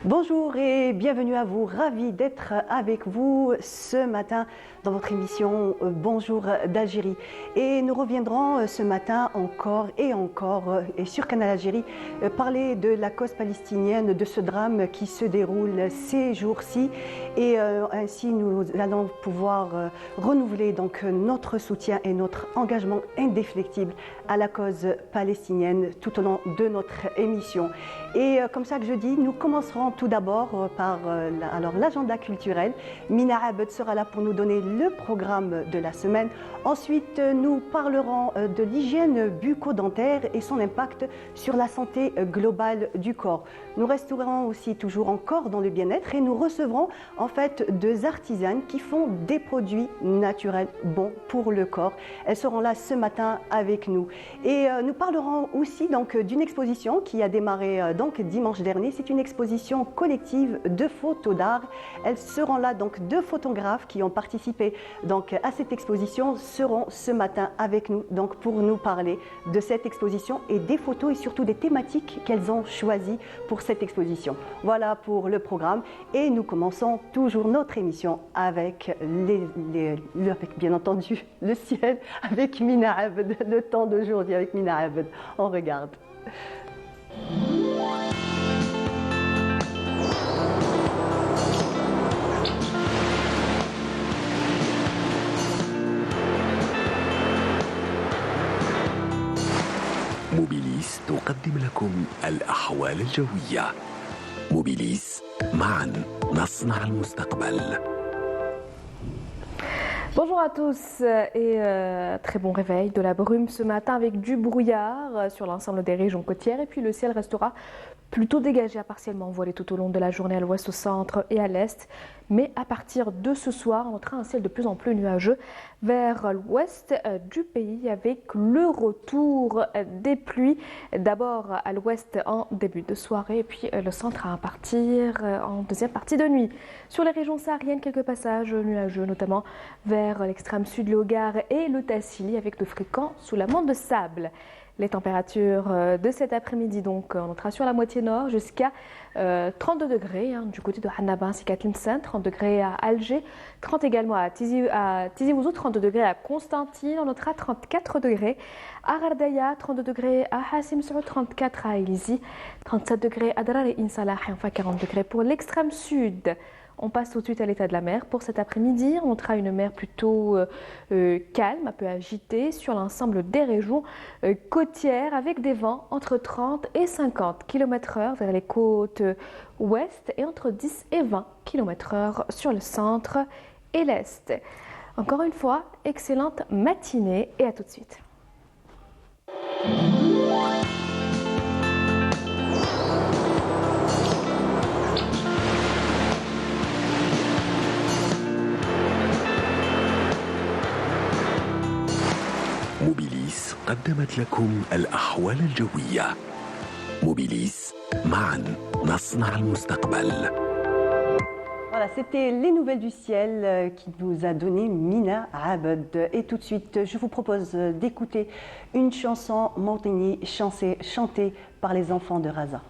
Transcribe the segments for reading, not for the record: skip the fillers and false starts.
Bonjour et bienvenue à vous, ravi d'être avec vous ce matin dans votre émission Bonjour d'Algérie. Et nous reviendrons ce matin encore et sur Canal Algérie parler de la cause palestinienne, de ce drame qui se déroule ces jours-ci. Et ainsi nous allons pouvoir renouveler donc notre soutien et notre engagement indéfectible à la cause palestinienne tout au long de notre émission. Et comme ça que je dis, nous commencerons tout d'abord par l'agenda culturel. Mina Abed sera là pour nous donner le programme de la semaine. Ensuite, nous parlerons de l'hygiène bucco-dentaire et son impact sur la santé globale du corps. Nous resterons aussi toujours encore dans le bien-être et nous recevrons en fait deux artisanes qui font des produits naturels bons pour le corps. Elles seront là ce matin avec nous. Et nous parlerons aussi donc d'une exposition qui a démarré donc dimanche dernier. C'est une exposition collective de photos d'art. Elles seront là donc deux photographes qui ont participé donc à cette exposition seront ce matin avec nous donc pour nous parler de cette exposition et des photos et surtout des thématiques qu'elles ont choisies pour cette exposition. Voilà pour le programme et nous commençons toujours notre émission avec avec bien entendu le ciel avec Mina Abed, le temps d'aujourd'hui avec Mina Abed. On regarde. موبيليس تقدم لكم الأحوال الجوية. موبيليس معا نصنع المستقبل. Bonjour à tous et très bon réveil de la brume ce matin avec du brouillard sur l'ensemble des régions côtières et puis le ciel restera plutôt dégagé à partiellement voilé tout au long de la journée à l'ouest, au centre et à l'est. Mais à partir de ce soir, on notera un ciel de plus en plus nuageux vers l'ouest du pays avec le retour des pluies. D'abord à l'ouest en début de soirée et puis le centre à partir en deuxième partie de nuit. Sur les régions sahariennes, quelques passages nuageux, notamment vers l'extrême sud, le Hogar et le Tassili avec de fréquents soulaments de sable. Les températures de cet après-midi, donc, on notera sur la moitié nord jusqu'à 32 degrés du côté de Hannaba ainsi qu'à Tlemcen, 30 degrés à Alger, 30 également à Tizi Ouzou, 32 degrés à Constantine, on notera 34 degrés à Gardaya, 32 degrés à Hassim Soud, 34 à Elizi, 37 degrés à Darar et Insalah et enfin 40 degrés pour l'extrême sud. On passe tout de suite à l'état de la mer. Pour cet après-midi, on notera une mer plutôt calme, un peu agitée sur l'ensemble des régions côtières avec des vents entre 30 et 50 km/h vers les côtes ouest et entre 10 et 20 km/h sur le centre et l'est. Encore une fois, excellente matinée et à tout de suite. موبيليس قدمت لكم الأحوال الجوية. موبيليس معا نصنع المستقبل. Voilà, c'était les nouvelles du ciel qui nous a donné Mina Abed. Et tout de suite, je vous propose d'écouter une chanson Moutini chantée par les enfants de Raza.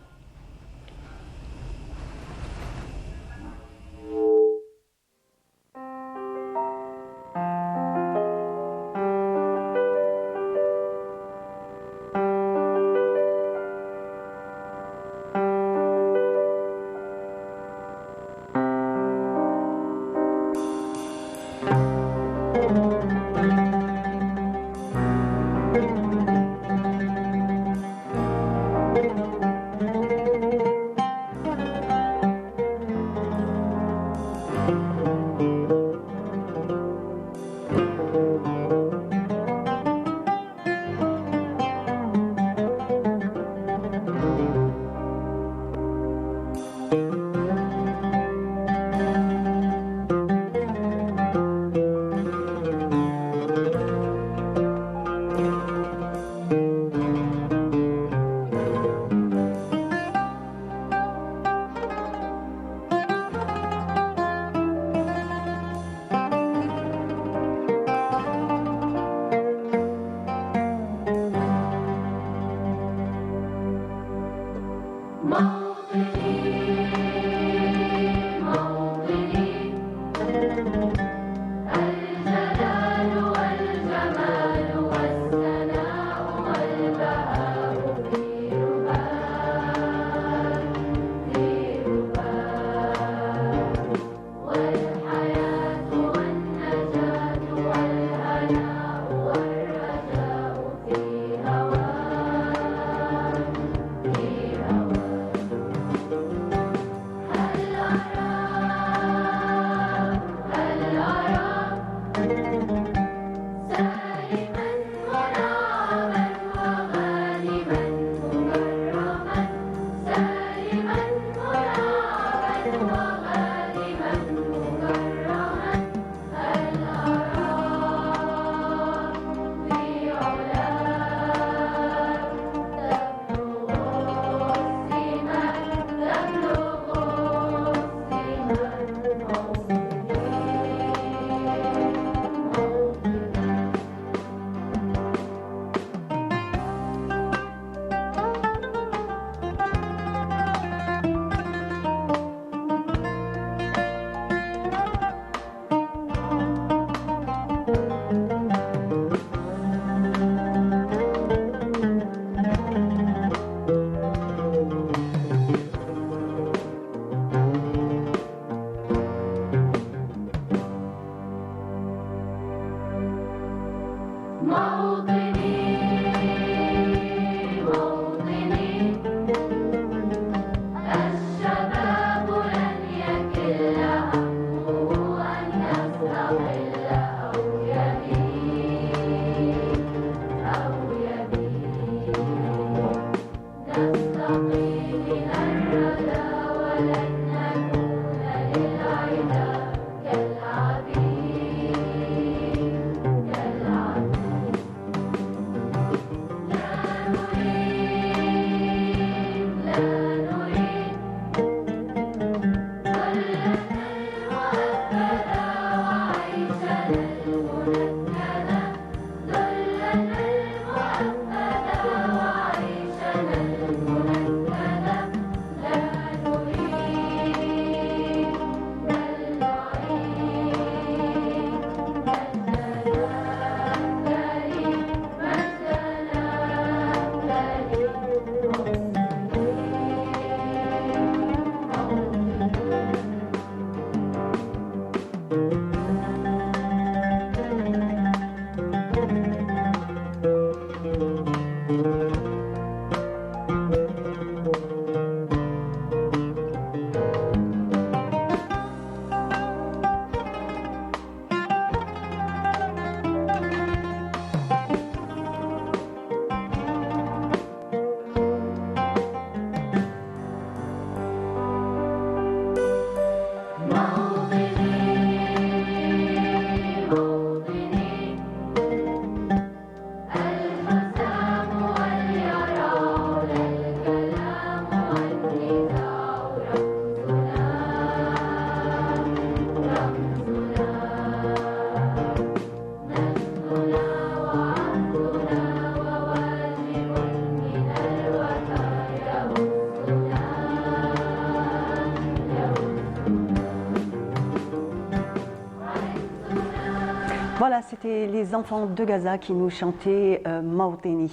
Voilà, c'était les enfants de Gaza qui nous chantaient Mautini.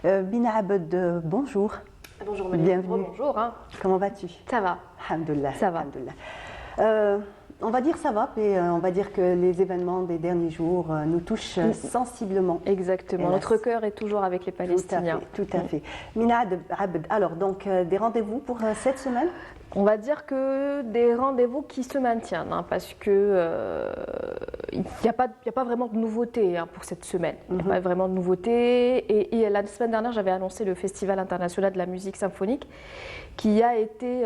Bina Abed, bonjour. Bonjour Mélie. Bienvenue. Bonjour. Hein. Comment vas-tu? Ça va. Alhamdoulilah. Ça va. Alhamdoulilah. On va dire ça va, et on va dire que les événements des derniers jours nous touchent sensiblement. Exactement. Hélas. Notre cœur est toujours avec les Palestiniens. Tout à fait. Mina Abed, alors donc des rendez-vous pour cette semaine? On va dire que des rendez-vous qui se maintiennent, hein, parce que il n'y a pas vraiment de nouveauté hein, pour cette semaine. Il n'y a pas vraiment de nouveauté. Et la semaine dernière, j'avais annoncé le Festival international de la musique symphonique, qui a été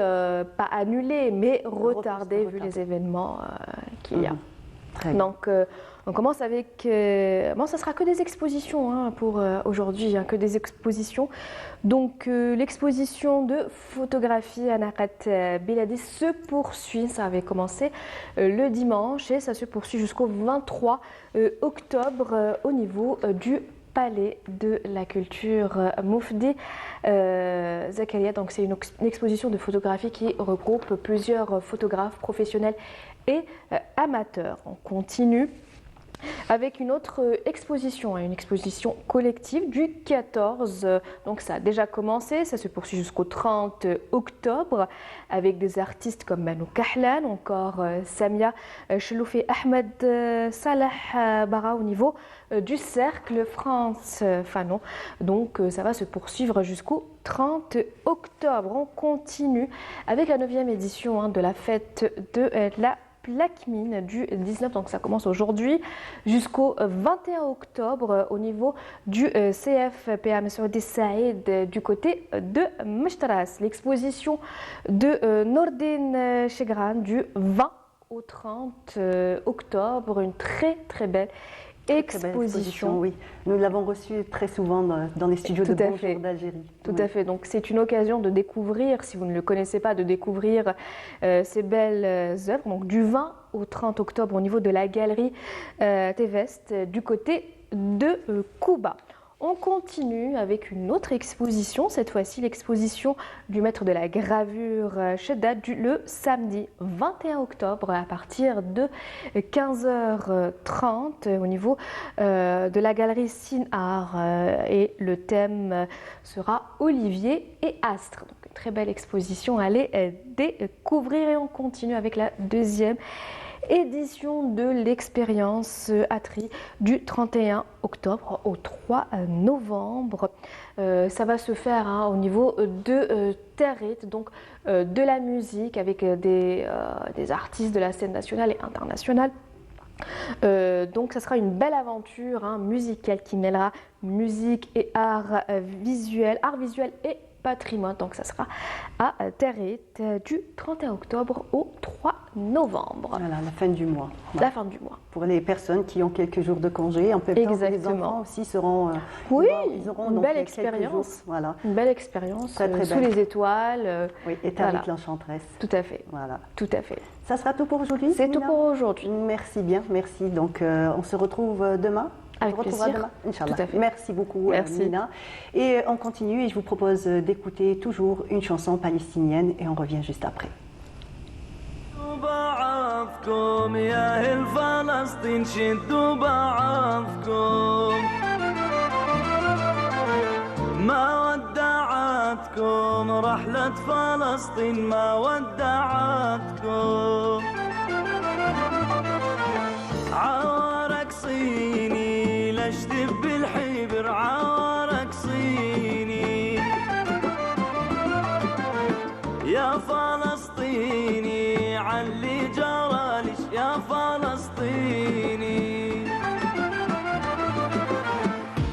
pas annulé, mais retardé vu les événements qu'il y a. Très bien. Donc, on commence avec. Bon, ça sera que des expositions hein, pour aujourd'hui, hein, que des expositions. Donc, l'exposition de photographie Anaqat Biladi se poursuit. Ça avait commencé le dimanche et ça se poursuit jusqu'au 23 octobre au niveau du Palais de la Culture Moufdi Zakaria. Donc, c'est une exposition de photographie qui regroupe plusieurs photographes professionnels et amateurs. On continue avec une autre exposition, une exposition collective du 14, donc ça a déjà commencé, ça se poursuit jusqu'au 30 octobre avec des artistes comme Manu Kahlan, encore Samia Cheloufi, Ahmed Salah Bara au niveau du cercle France Fanon. Donc ça va se poursuivre jusqu'au 30 octobre. On continue avec la 9e édition hein, de la fête de la Plakmine du 19, donc ça commence aujourd'hui jusqu'au 21 octobre au niveau du CFPA Messoudi Saïd du côté de Meshtaras. L'exposition de Nordin Chegran du 20 au 30 octobre, une très belle exposition. Oui, nous l'avons reçue très souvent dans les studios de Bonjour d'Algérie. Tout à fait. Donc c'est une occasion de découvrir, si vous ne le connaissez pas, de découvrir ces belles œuvres. Donc du 20 au 30 octobre au niveau de la galerie Tevest du côté de Kouba. On continue avec une autre exposition, cette fois-ci l'exposition du maître de la gravure Cheddad le samedi 21 octobre à partir de 15h30 au niveau de la galerie Sin-Art et le thème sera Olivier et Astre. Donc, une très belle exposition à aller découvrir et on continue avec la 2e édition de l'expérience Atri du 31 octobre au 3 novembre. Ça va se faire hein, au niveau de Territ, donc de la musique avec des artistes de la scène nationale et internationale. Donc ça sera une belle aventure hein, musicale qui mêlera musique et art visuel et patrimoine. Donc ça sera à Territ du 31 octobre au 3 novembre. Voilà, la fin du mois. La fin du mois. Pour les personnes qui ont quelques jours de congé, en même temps, les enfants aussi seront. Oui, ils auront une donc belle quelques expérience. jours, voilà. Une belle expérience Très sous belle. les étoiles. Oui, et avec l'Enchanteresse. Tout à fait. Voilà. Tout à fait. Ça sera tout pour aujourd'hui. C'est tout pour aujourd'hui. Merci bien, merci. Donc on se retrouve demain. Avec on se retrouvera plaisir. demain, Inch'Allah. Tout à fait. Merci beaucoup, Merci. Mina. Et on continue et je vous propose d'écouter toujours une chanson palestinienne et on revient juste après. بعضكم يا أهل فلسطين شدوا بعضكم ما ودعتكم رحلة فلسطين ما ودعتكم عوارك صيني لاشتف بالحبر عوارك صيني يا فلسطيني علي جرالش يا فلسطيني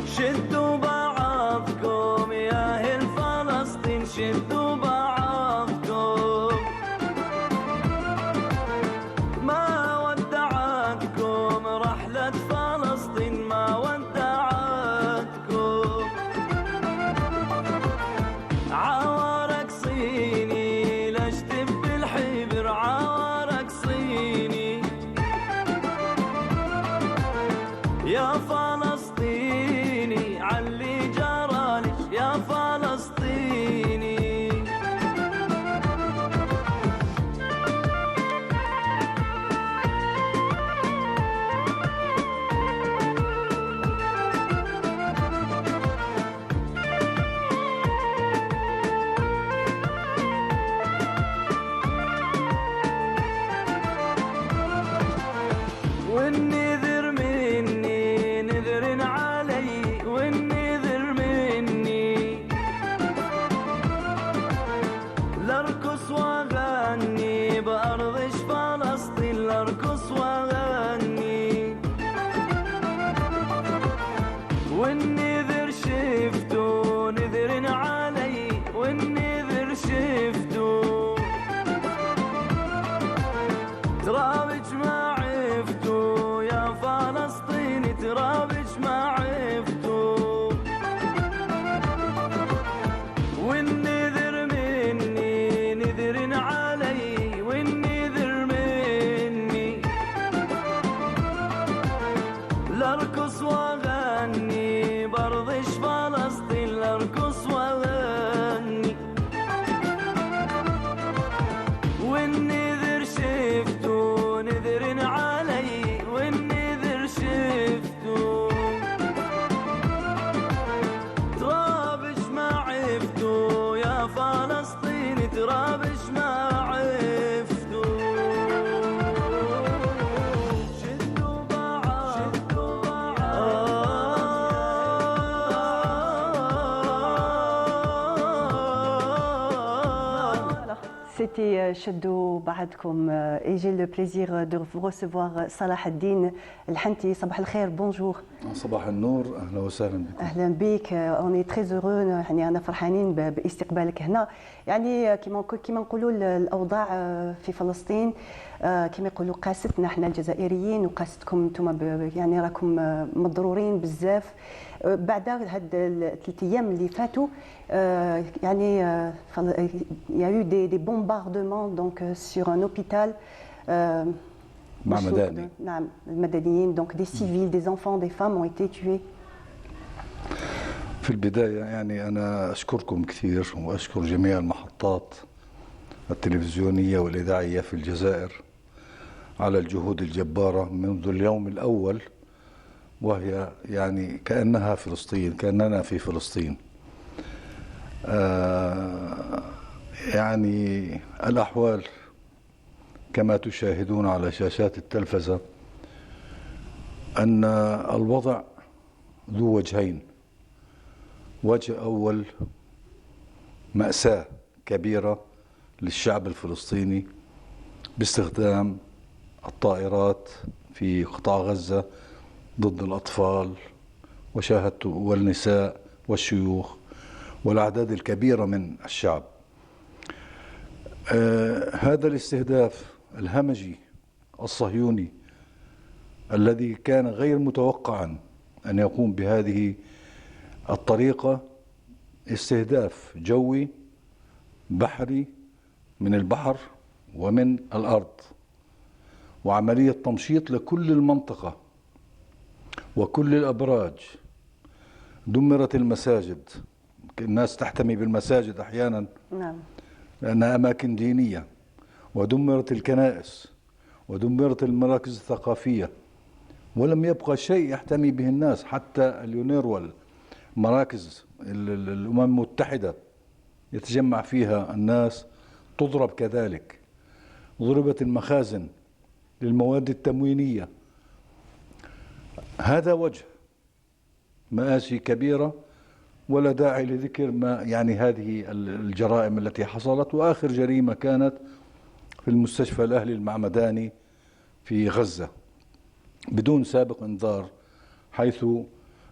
شدوا بعضكم يا أهل فلسطين شدوا بعضكم ما ودعتكم رحلة فلسطين ما ودعتكم عوارك صيني لاشتف بالحبر عوارك صيني يا فلسطيني علي جرالش يا فلسطيني والنذر مني نذر علي والنذر مني لارقص واغني بأرض فلسطين لارقص واغني والنذر شفته نذر علي والنذر شفته ترابج ما عفتو يا فلسطين ترابج ما عفتو والنذر مني نذر علي والنذر مني لارقص واغني برضش فلسطين لارقص واغني والنذر شفته نذر علي والنذر شفته ترابش ما عفتو يا فلسطين ترابش ما عفتو شدوا بعض شدوا Voilà. C'était Shadou Baadkoum et j'ai le plaisir de vous recevoir Salah Ad-Din El-Hanti. Sabah al-Khair, bonjour. صباح النور اهلا وسهلا بكم. اهلا بك. On est très heureux يعني انا فرحانين باستقبالك هنا. يعني كما نقولوا الاوضاع في فلسطين كما يقولوا قاستنا احنا الجزائريين وقاستكم انتم يعني راكم مضرورين بزاف بعد هاد الثلاث ايام اللي فاتوا يعني il y a eu des bombardements donc sur un hôpital مع مدني. نعم المدنيين donc des civils des enfants des femmes ont été tués. في البداية يعني أنا أشكركم كثير وأشكر جميع المحطات التلفزيونية والإذاعية في الجزائر على الجهود الجبارة منذ اليوم الأول وهي يعني كأنها فلسطين كأننا في فلسطين. يعني الأحوال كما تشاهدون على شاشات التلفزة أن الوضع ذو وجهين. وجه أول مأساة كبيرة للشعب الفلسطيني باستخدام الطائرات في قطاع غزة ضد الأطفال وشاهدت والنساء والشيوخ والأعداد الكبيرة من الشعب. هذا الاستهداف الهمجي الصهيوني الذي كان غير متوقعا أن يقوم بهذه الطريقة، استهداف جوي بحري من البحر ومن الأرض، وعملية تمشيط لكل المنطقة وكل الأبراج. دمرت المساجد، الناس تحتمي بالمساجد أحيانا نعم لأنها أماكن دينية، ودمرت الكنائس ودمرت المراكز الثقافية، ولم يبقى شيء يحتمي به الناس. حتى اليونيرول مراكز الأمم المتحدة يتجمع فيها الناس تضرب كذلك. ضربت المخازن للمواد التموينية. هذا وجه مآسي كبيرة ولا داعي لذكر ما يعني هذه الجرائم التي حصلت. وآخر جريمة كانت في المستشفى الأهلي المعمداني في غزة بدون سابق انذار، حيث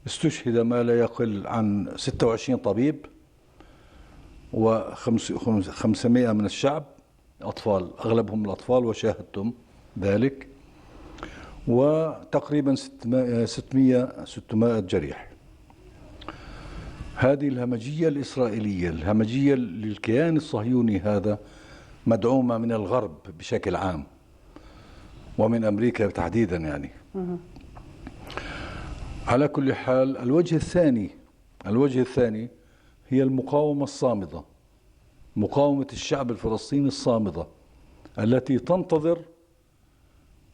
استشهد ما لا يقل عن 26 طبيب و500 من الشعب، أطفال أغلبهم الأطفال وشاهدتم ذلك، وتقريبا 600 جريح. هذه الهمجية الإسرائيلية، الهمجية للكيان الصهيوني هذا، مدعومة من الغرب بشكل عام ومن أمريكا تحديدا يعني. على كل حال الوجه الثاني هي المقاومة الصامدة، مقاومة الشعب الفلسطيني الصامدة التي تنتظر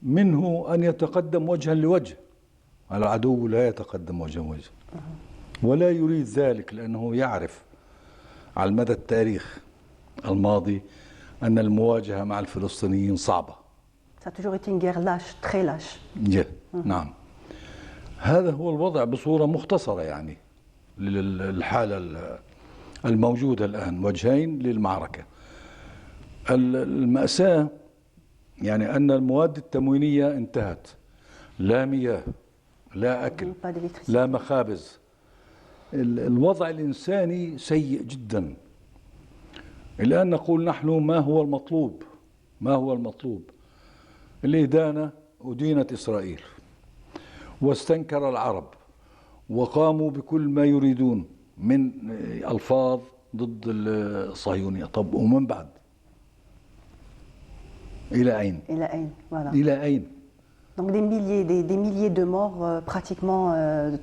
منه أن يتقدم وجها لوجه. العدو لا يتقدم وجها لوجه ولا يريد ذلك، لأنه يعرف على المدى التاريخ الماضي أن المواجهة مع الفلسطينيين صعبة. Ça a toujours été une guerre lâche, très lâche. نعم. هذا هو الوضع بصورة مختصرة يعني للحالة الموجودة الآن، وجهين للمعركة. المأساة يعني أن المواد التموينية انتهت، لا مياه، لا أكل، لا مخابز. الوضع الإنساني سيء جدا. الآن نقول نحن ما هو المطلوب؟ ما هو المطلوب؟ الإدانة، أدينت إسرائيل واستنكر العرب وقاموا بكل ما يريدون من ألفاظ ضد الصهيونية. طب ومن بعد؟ إلى أين؟ إلى أين؟ Voilà. إلى أين؟ Donc des milliers de morts pratiquement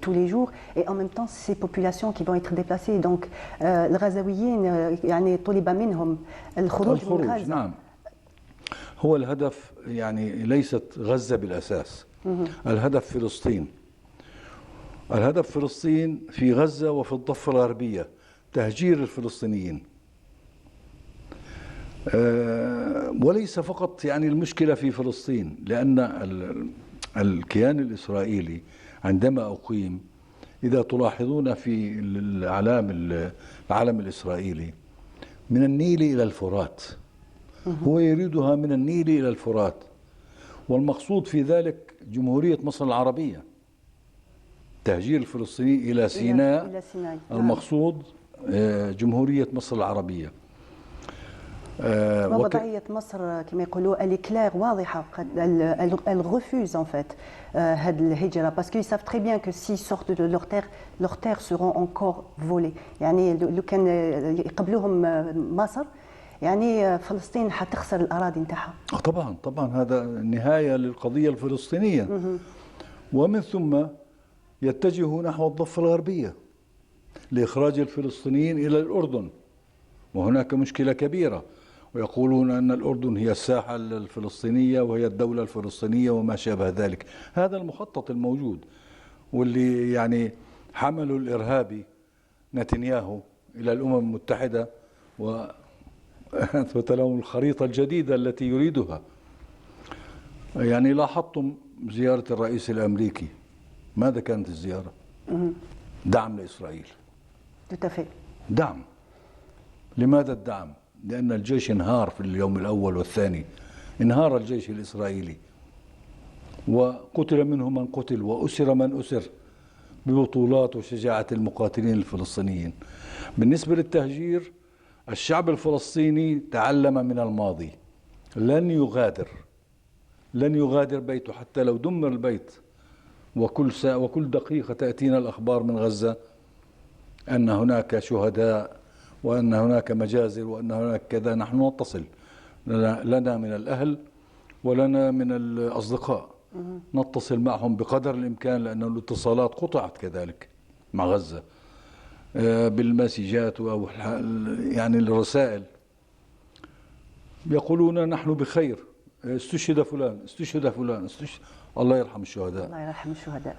tous les jours, et en même temps ces populations qui vont être déplacées. Donc الغزاويين يعني طلب منهم الخروج من غزة. نعم. هو الهدف يعني ليست غزة بالأساس، الهدف فلسطين. الهدف فلسطين في غزة وفي الضفة الغربية، تهجير الفلسطينيين. وليس فقط يعني المشكلة في فلسطين، لأن الكيان الإسرائيلي عندما أقيم، إذا تلاحظون في العلم الإسرائيلي من النيل إلى الفرات، هو يريدها من النيل إلى الفرات، والمقصود في ذلك جمهورية مصر العربية. تهجير الفلسطيني إلى سيناء، المقصود جمهورية مصر العربية. ووضعية مصر كما يقولوا الإكلير واضحة. Elle refuse en fait هذه الهجرة parce qu'ils savent très bien que s'ils sortent de leurs terres seront encore volées. يعني لو كان يقبلوهم مصر يعني فلسطين حتخسر الأراضي نتاعها. طبعا هذا نهاية للقضية الفلسطينية. ومن ثم يتجهوا نحو الضفة الغربية لإخراج الفلسطينيين إلى الأردن، وهناك مشكلة كبيرة، ويقولون أن الأردن هي الساحة الفلسطينية وهي الدولة الفلسطينية وما شابه ذلك. هذا المخطط الموجود، واللي يعني حملوا الإرهابي نتنياهو إلى الأمم المتحدة وأثبت لهم الخريطة الجديدة التي يريدها. يعني لاحظتم زيارة الرئيس الأمريكي، ماذا كانت الزيارة؟ دعم لإسرائيل. دعم. لماذا الدعم؟ لأن الجيش انهار في اليوم الأول والثاني، انهار الجيش الإسرائيلي، وقتل منه من قتل وأسر من أسر ببطولات وشجاعة المقاتلين الفلسطينيين. بالنسبة للتهجير، الشعب الفلسطيني تعلم من الماضي، لن يغادر بيته حتى لو دمر البيت. وكل ساعة وكل دقيقة تأتينا الأخبار من غزة أن هناك شهداء وأن هناك مجازر وأن هناك كذا. نحن نتصل، لنا من الأهل ولنا من الأصدقاء، نتصل معهم بقدر الإمكان، لأن الاتصالات قطعت كذلك مع غزة بالمسجات أو يعني الرسائل. يقولون نحن بخير، استشهد فلان، استشهد فلان، استشهد. الله يرحم الشهداء. الله يرحم الشهداء.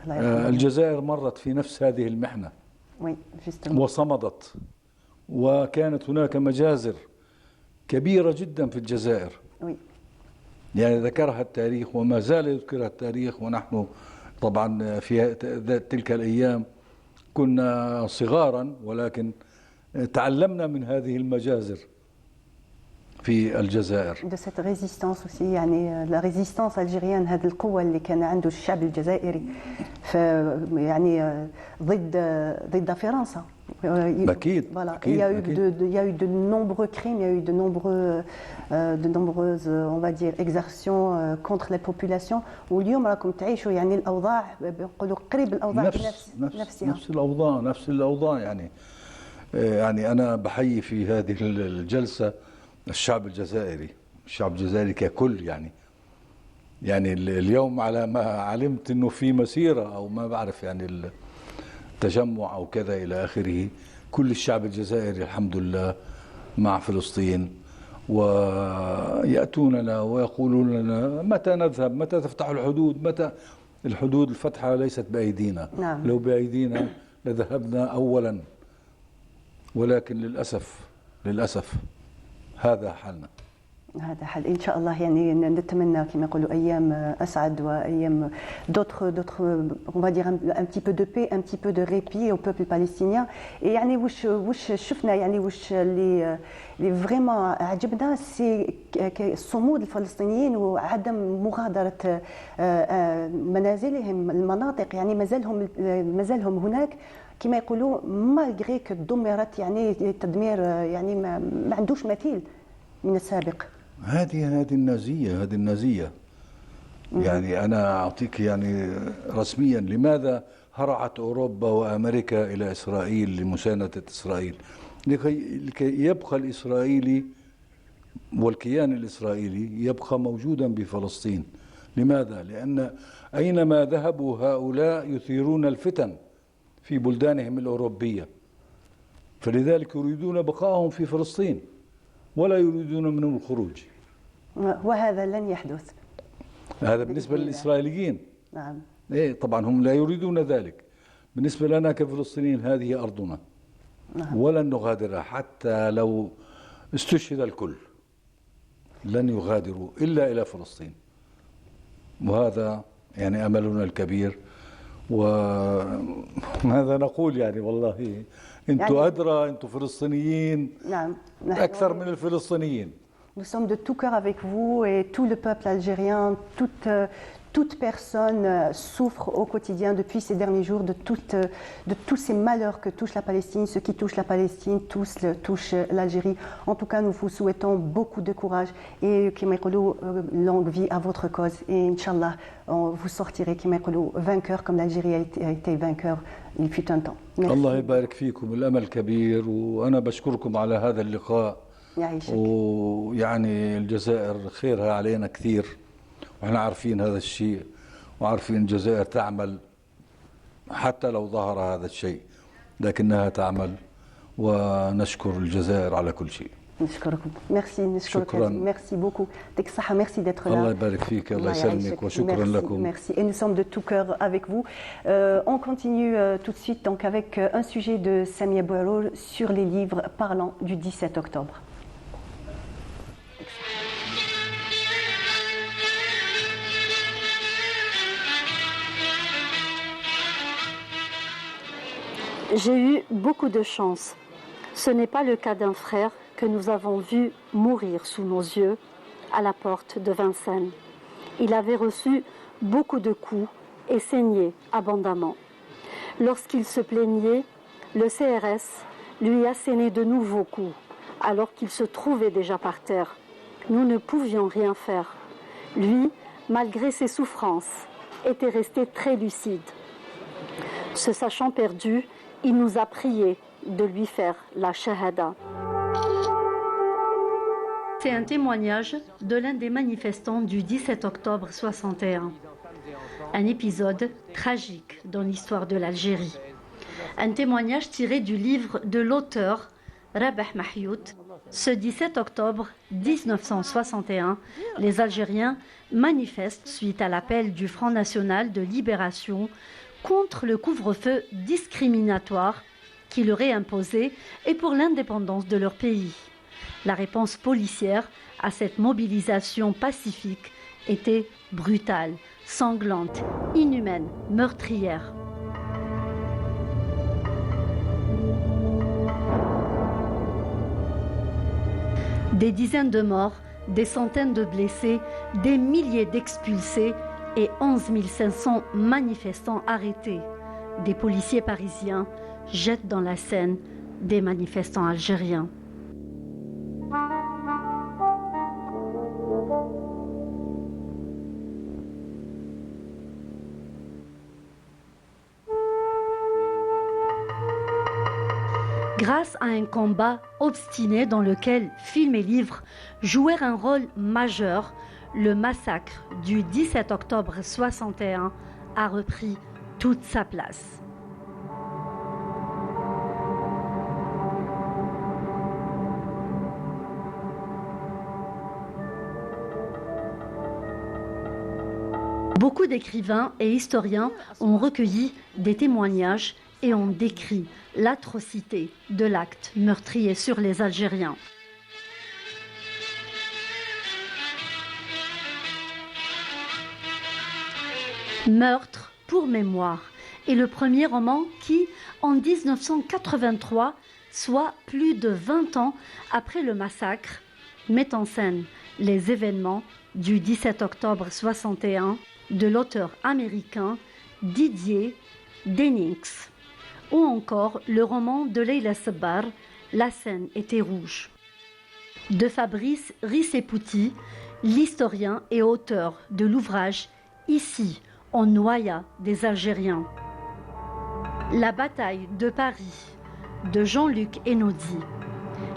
الجزائر مرت في نفس هذه المحنة وصمدت، وكانت هناك مجازر كبيرة جدا في الجزائر. يعني ذكرها التاريخ وما زال يذكرها التاريخ، ونحن طبعا في تلك الأيام كنا صغارا، ولكن تعلمنا من هذه المجازر في الجزائر. de cette résistance aussi يعني la résistance algérienne، هذه القوة اللي كان عنده الشعب الجزائري يعني ضد فرنسا. أكيد. Voilà. Il y a eu de nombreux crimes, il y a eu de nombreuses on va dire exactions contre les populations. واليوم راكم تعيشوا يعني الأوضاع بنقولوا قريب الأوضاع نفسها. نفس الأوضاع يعني أنا بحيي في هذه الجلسة الشعب الجزائري ككل. يعني اليوم على ما علمت انه في مسيرة او ما بعرف يعني التجمع او كذا الى اخره، كل الشعب الجزائري الحمد لله مع فلسطين، ويأتوننا ويقولون لنا متى نذهب، متى تفتح الحدود، متى. الحدود الفتحة ليست بأيدينا. نعم. لو بأيدينا لذهبنا أولا، ولكن للأسف هذا حالنا. هذا حل ان شاء الله يعني نتمنى كما يقولوا ايام اسعد وايام d'autres on va dire un petit peu de paix un petit peu de répit au peuple palestinien et يعني واش شفنا يعني واش اللي فريمون عجبنا سي صمود الفلسطينيين وعدم مغادره منازلهم المناطق يعني مازالهم هناك كما يقولوا مالغري دمرت يعني تدمير يعني ما عندوش مثيل من السابق. هذه النازية يعني أنا أعطيك يعني رسميا لماذا هرعت أوروبا وأمريكا إلى إسرائيل لمساندة إسرائيل لكي يبقى الإسرائيلي والكيان الإسرائيلي يبقى موجودا بفلسطين. لماذا؟ لأن أينما ذهبوا هؤلاء يثيرون الفتن في بلدانهم الأوروبية، فلذلك يريدون بقائهم في فلسطين ولا يريدون منهم الخروج. وهذا لن يحدث. هذا بالنسبة للإسرائيليين. نعم. إيه طبعا هم لا يريدون ذلك. بالنسبة لنا كفلسطينيين هذه أرضنا. نعم. ولن نغادرها حتى لو استشهد الكل. لن يغادروا إلا إلى فلسطين. وهذا يعني أملنا الكبير. وماذا نقول يعني والله أنتم يعني أدرى أنتم فلسطينيين. نعم. أكثر من الفلسطينيين. Nous sommes de tout cœur avec vous et tout le peuple algérien, toute personne souffre au quotidien depuis ces derniers jours de tous ces malheurs que touche la Palestine. Ce qui touche la Palestine touche l'Algérie. En tout cas, nous vous souhaitons beaucoup de courage et longue vie à votre cause. Et Inch'Allah, vous sortirez vainqueur comme l'Algérie a été vainqueur il fut un temps. Merci. الله يبارك فيكم الأمل كبير وأنا بشكركم على هذا اللقاء. يعيشك. ويعني الجزائر خيرها علينا كثير واحنا عارفين هذا الشيء وعارفين الجزائر تعمل حتى لو ظهر هذا الشيء لكنها تعمل ونشكر الجزائر على كل شيء. نشكركم. نشكرك. شكرا. ميرسي بوكو. يعطيك الصحة. ميرسي d'être là. الله يبارك فيك. الله يسلمك وشكرا لكم. Merci. Et nous sommes de tout cœur avec vous. On continue tout de suite donc avec un sujet de Samia Bouhrour sur les livres parlant du 17 octobre. J'ai eu beaucoup de chance. Ce n'est pas le cas d'un frère que nous avons vu mourir sous nos yeux à la porte de Vincennes. Il avait reçu beaucoup de coups et saignait abondamment. Lorsqu'il se plaignait, le CRS lui assénait de nouveaux coups alors qu'il se trouvait déjà par terre. Nous ne pouvions rien faire. Lui, malgré ses souffrances, était resté très lucide. Se sachant perdu, il nous a prié de lui faire la shahada. C'est un témoignage de l'un des manifestants du 17 octobre 61. Un épisode tragique dans l'histoire de l'Algérie. Un témoignage tiré du livre de l'auteur Rabah Mahyout. Ce 17 octobre 1961, les Algériens manifestent suite à l'appel du Front National de Libération contre le couvre-feu discriminatoire qui leur est imposé et pour l'indépendance de leur pays. La réponse policière à cette mobilisation pacifique était brutale, sanglante, inhumaine, meurtrière. Des dizaines de morts, des centaines de blessés, des milliers d'expulsés et 11 500 manifestants arrêtés. Des policiers parisiens jettent dans la Seine des manifestants algériens. Grâce à un combat obstiné dans lequel film et livre jouèrent un rôle majeur, le massacre du 17 octobre 61 a repris toute sa place. Beaucoup d'écrivains et historiens ont recueilli des témoignages et ont décrit l'atrocité de l'acte meurtrier sur les Algériens. Meurtre pour mémoire est le premier roman qui, en 1983, soit plus de 20 ans après le massacre, met en scène les événements du 17 octobre 61 de l'auteur américain Didier Dennings, ou encore le roman de Leila Sebbar, La Seine était rouge, de Fabrice Rissepouty, l'historien et auteur de l'ouvrage Ici, on noya des Algériens. La bataille de Paris, de Jean-Luc Einaudi,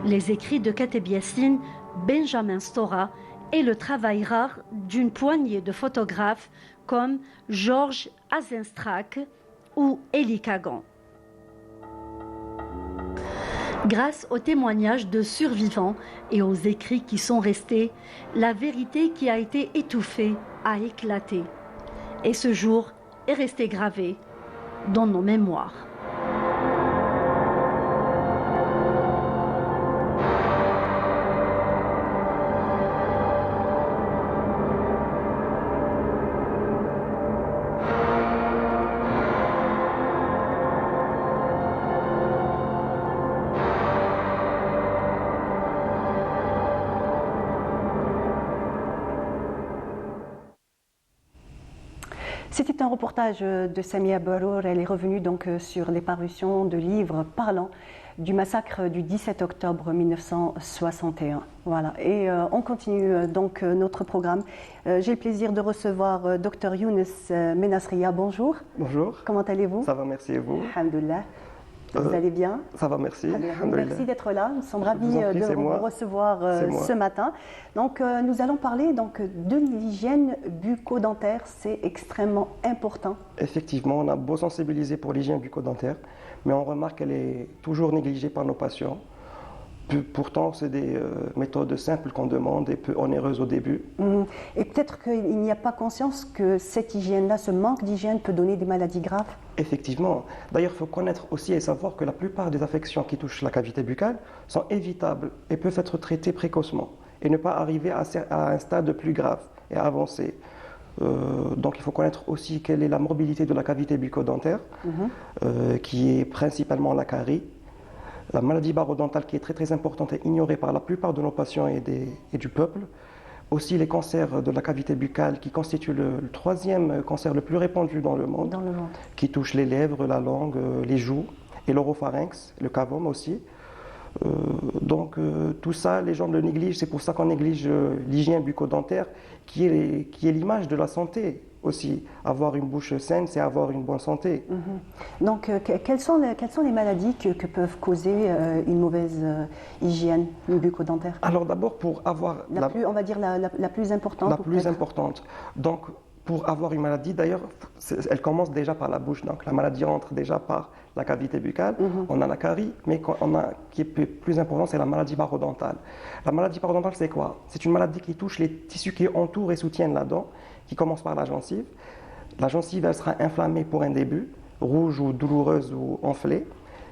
les écrits de Kateb Yassine, Benjamin Stora et le travail rare d'une poignée de photographes comme Georges Azenstrak ou Élie Kagan. Grâce aux témoignages de survivants et aux écrits qui sont restés, la vérité qui a été étouffée a éclaté. Et ce jour est resté gravé dans nos mémoires. C'était un reportage de Samia Barour. Elle est revenue donc sur les parutions de livres parlant du massacre du 17 octobre 1961. Voilà. Et on continue donc notre programme. J'ai le plaisir de recevoir Dr Younes Menasria. Bonjour. Bonjour. Comment allez-vous? Ça va, merci et vous? Alhamdulillah. Vous allez bien? Ça va, merci. Merci d'être là. Nous sommes ravis de vous recevoir ce matin. Donc, nous allons parler donc, de l'hygiène bucco-dentaire. C'est extrêmement important. Effectivement, on a beau sensibiliser pour l'hygiène bucco-dentaire, mais on remarque qu'elle est toujours négligée par nos patients. Pourtant, c'est des méthodes simples qu'on demande et peu onéreuses au début. Et peut-être qu'il n'y a pas conscience que cette hygiène-là, ce manque d'hygiène peut donner des maladies graves. Effectivement. D'ailleurs, il faut connaître aussi et savoir que la plupart des affections qui touchent la cavité buccale sont évitables et peuvent être traitées précocement et ne pas arriver à un stade plus grave et avancé. Donc il faut connaître aussi quelle est la morbidité de la cavité bucco-dentaire, qui est principalement la carie. La maladie parodontale qui est très très importante et ignorée par la plupart de nos patients et du peuple. Aussi les cancers de la cavité buccale qui constituent le troisième cancer le plus répandu dans le monde, qui touche les lèvres, la langue, les joues et l'oropharynx, le cavum aussi. Donc tout ça, les gens le négligent, c'est pour ça qu'on néglige l'hygiène bucco-dentaire qui est l'image de la santé aussi. Avoir une bouche saine, c'est avoir une bonne santé. Donc quelles sont les maladies que peuvent causer une mauvaise hygiène bucco-dentaire? Alors d'abord pour avoir... on va dire la plus importante. La plus importante. Donc pour avoir une maladie, d'ailleurs, elle commence déjà par la bouche. Donc la maladie entre déjà par la cavité buccale. On a la carie, mais qui est plus important, c'est la maladie parodontale. La maladie parodontale, c'est quoi? C'est une maladie qui touche les tissus qui entourent et soutiennent la dent, qui commence par la gencive. La gencive, elle sera inflammée pour un début, rouge ou douloureuse ou enflée,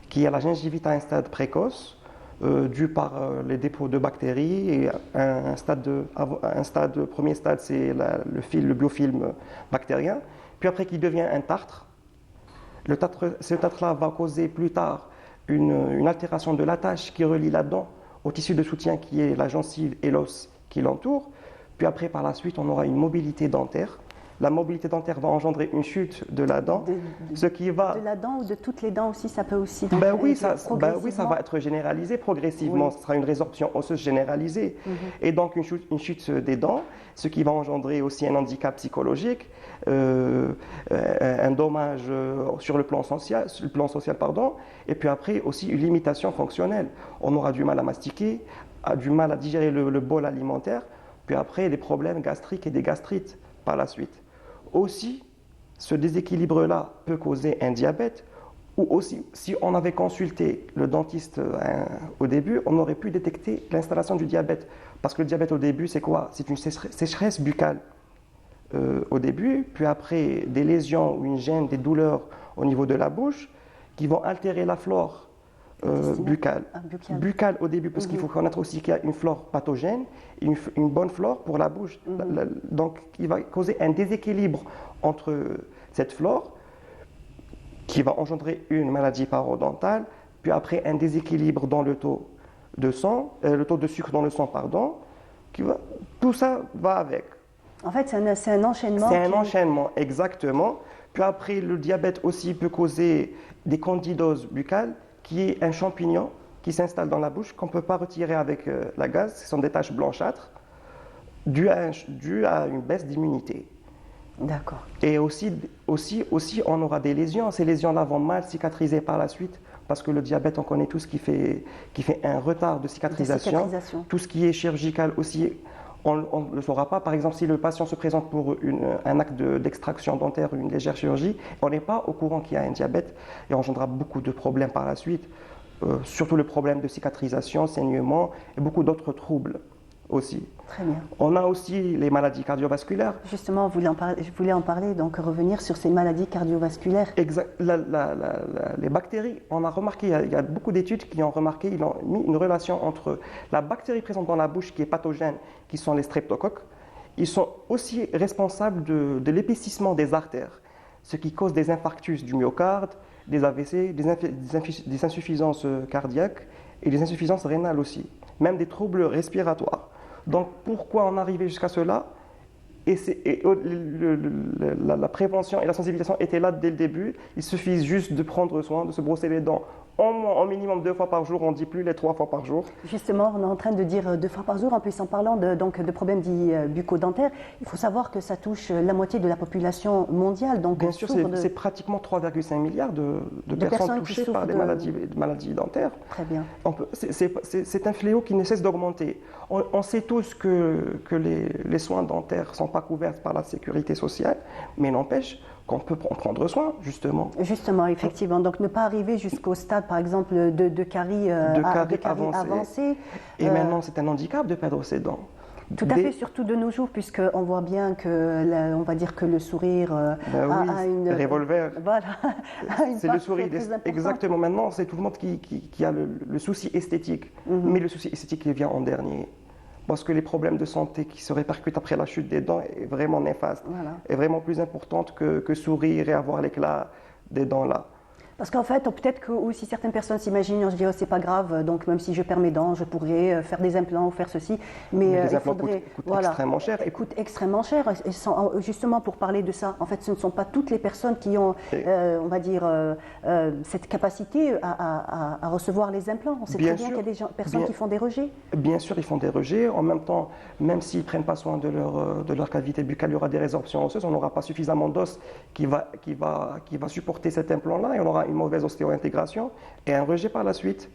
qui a la gingivite à un stade précoce, dû par les dépôts de bactéries. Et premier stade, c'est le biofilm bactérien. Puis après, qui devient un tartre. Ce tartre-là va causer plus tard une altération de l'attache qui relie la dent au tissu de soutien qui est la gencive et l'os qui l'entoure. Puis après, par la suite, on aura une mobilité dentaire. La mobilité dentaire va engendrer une chute de la dent, ce qui va... De la dent ou de toutes les dents aussi, ça peut aussi... Oui, ça va être généralisé progressivement. Ce sera une résorption osseuse généralisée. Et donc une chute des dents, ce qui va engendrer aussi un handicap psychologique, un dommage sur le plan social, et puis après aussi une limitation fonctionnelle. On aura du mal à mastiquer, du mal à digérer le bol alimentaire, puis après des problèmes gastriques et des gastrites par la suite. Aussi, ce déséquilibre-là peut causer un diabète, ou aussi, si on avait consulté le dentiste au début, on aurait pu détecter l'installation du diabète. Parce que le diabète au début, c'est quoi? C'est une sécheresse buccale au début, puis après des lésions ou une gêne, des douleurs au niveau de la bouche, qui vont altérer la flore buccale au début, parce qu'il faut connaître aussi qu'il y a une flore pathogène et une bonne flore pour la bouche. Donc, il va causer un déséquilibre entre cette flore qui va engendrer une maladie parodontale, puis après un déséquilibre dans le taux de sang, le taux de sucre dans le sang, pardon, tout ça va avec. En fait, c'est un enchaînement. C'est un enchaînement, exactement. Puis après, le diabète aussi peut causer des candidoses buccales, qui est un champignon qui s'installe dans la bouche, qu'on ne peut pas retirer avec la gaz. Ce sont des taches blanchâtres dues à une baisse d'immunité. D'accord. Et aussi, on aura des lésions. Ces lésions-là vont mal cicatriser par la suite, parce que le diabète, on connaît tout ce qui fait un retard de cicatrisation. Tout ce qui est chirurgical aussi, on ne le saura pas. Par exemple, si le patient se présente pour un acte d'extraction dentaire, une légère chirurgie, on n'est pas au courant qu'il y a un diabète et on engendrera beaucoup de problèmes par la suite, surtout le problème de cicatrisation, saignement et beaucoup d'autres troubles aussi. Très bien. On a aussi les maladies cardiovasculaires. Justement, je voulais en parler, donc revenir sur ces maladies cardiovasculaires. Exact. Les bactéries, on a remarqué, il y a beaucoup d'études qui ont remarqué, ils ont mis une relation entre la bactérie présente dans la bouche qui est pathogène, qui sont les streptocoques. Ils sont aussi responsables de l'épaississement des artères, ce qui cause des infarctus du myocarde, des AVC, des insuffisances cardiaques et des insuffisances rénales aussi, même des troubles respiratoires. Donc pourquoi en arriver jusqu'à cela? La prévention et la sensibilisation étaient là dès le début. Il suffit juste de prendre soin, de se brosser les dents au minimum 2 fois par jour, on ne dit plus les 3 fois par jour. Justement, on est en train de dire 2 fois par jour. En plus, en parlant de problèmes dits bucco-dentaires, il faut savoir que ça touche la moitié de la population mondiale. Donc, bien sûr, c'est pratiquement 3,5 milliards de personnes touchées par des maladies dentaires. Très bien. C'est un fléau qui ne cesse d'augmenter. On sait tous que les soins dentaires ne sont pas couverts par la sécurité sociale, mais n'empêche qu'on peut en prendre soin, justement. Justement, effectivement. Donc, ne pas arriver jusqu'au stade, par exemple, de caries avancées. Et maintenant, c'est un handicap de perdre ses dents. Tout à fait, surtout de nos jours, puisqu'on voit bien que, on va dire que le sourire a une... revolver. Voilà. C'est le sourire. Exactement. Maintenant, c'est tout le monde qui a le souci esthétique. Mais le souci esthétique, il vient en dernier. Parce que les problèmes de santé qui se répercutent après la chute des dents est vraiment néfaste. Voilà. Est vraiment plus importante que sourire et avoir l'éclat des dents là. Parce qu'en fait, peut-être que aussi certaines personnes s'imaginent, on se dit, oh, c'est pas grave, donc même si je perds mes dents, je pourrais faire des implants ou faire ceci. Mais les implants coûtent extrêmement cher. Ils coûtent extrêmement cher. Et justement, pour parler de ça, en fait, ce ne sont pas toutes les personnes qui ont, on va dire, cette capacité à recevoir les implants. On sait très bien qu'il y a des personnes qui font des rejets. Bien sûr, ils font des rejets. En même temps, même s'ils ne prennent pas soin de leur cavité buccale, il y aura des résorptions osseuses. On n'aura pas suffisamment d'os qui va supporter cet implant-là et on aura une mauvaise ostéo-intégration et un rejet par la suite.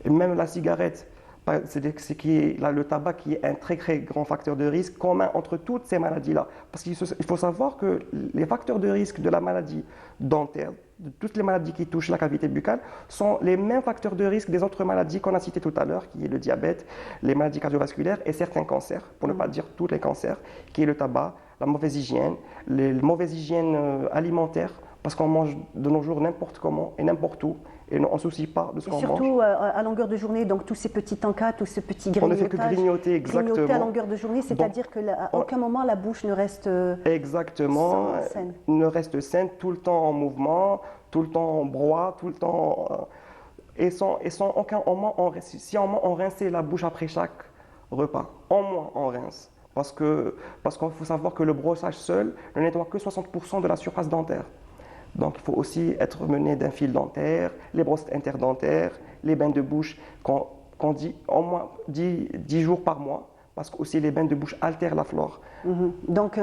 Et même la cigarette, le tabac qui est un très très grand facteur de risque commun entre toutes ces maladies-là. Parce qu'il faut savoir que les facteurs de risque de la maladie dentaire, de toutes les maladies qui touchent la cavité buccale, sont les mêmes facteurs de risque des autres maladies qu'on a citées tout à l'heure, qui est le diabète, les maladies cardiovasculaires et certains cancers, pour ne pas dire tous les cancers, qui est le tabac, la mauvaise hygiène, les mauvaises hygiènes alimentaires, parce qu'on mange de nos jours n'importe comment et n'importe où, et on ne se soucie pas de ce qu'on mange. Surtout à longueur de journée, donc tous ces petits encas, tous ces petits grignotages. On ne fait que grignoter, exactement. Grignoter à longueur de journée, c'est-à-dire qu'à aucun moment la bouche ne reste saine. Ne reste saine, tout le temps en mouvement, tout le temps en broie, tout le temps... et sans aucun moment, si on rinçait la bouche après chaque repas, au moins on rince. Parce qu'il faut savoir que le brossage seul ne nettoie que 60% de la surface dentaire. Donc il faut aussi être mené d'un fil dentaire, les brosses interdentaires, les bains de bouche qu'on dit au moins 10 jours par mois, parce que aussi les bains de bouche altèrent la flore. Donc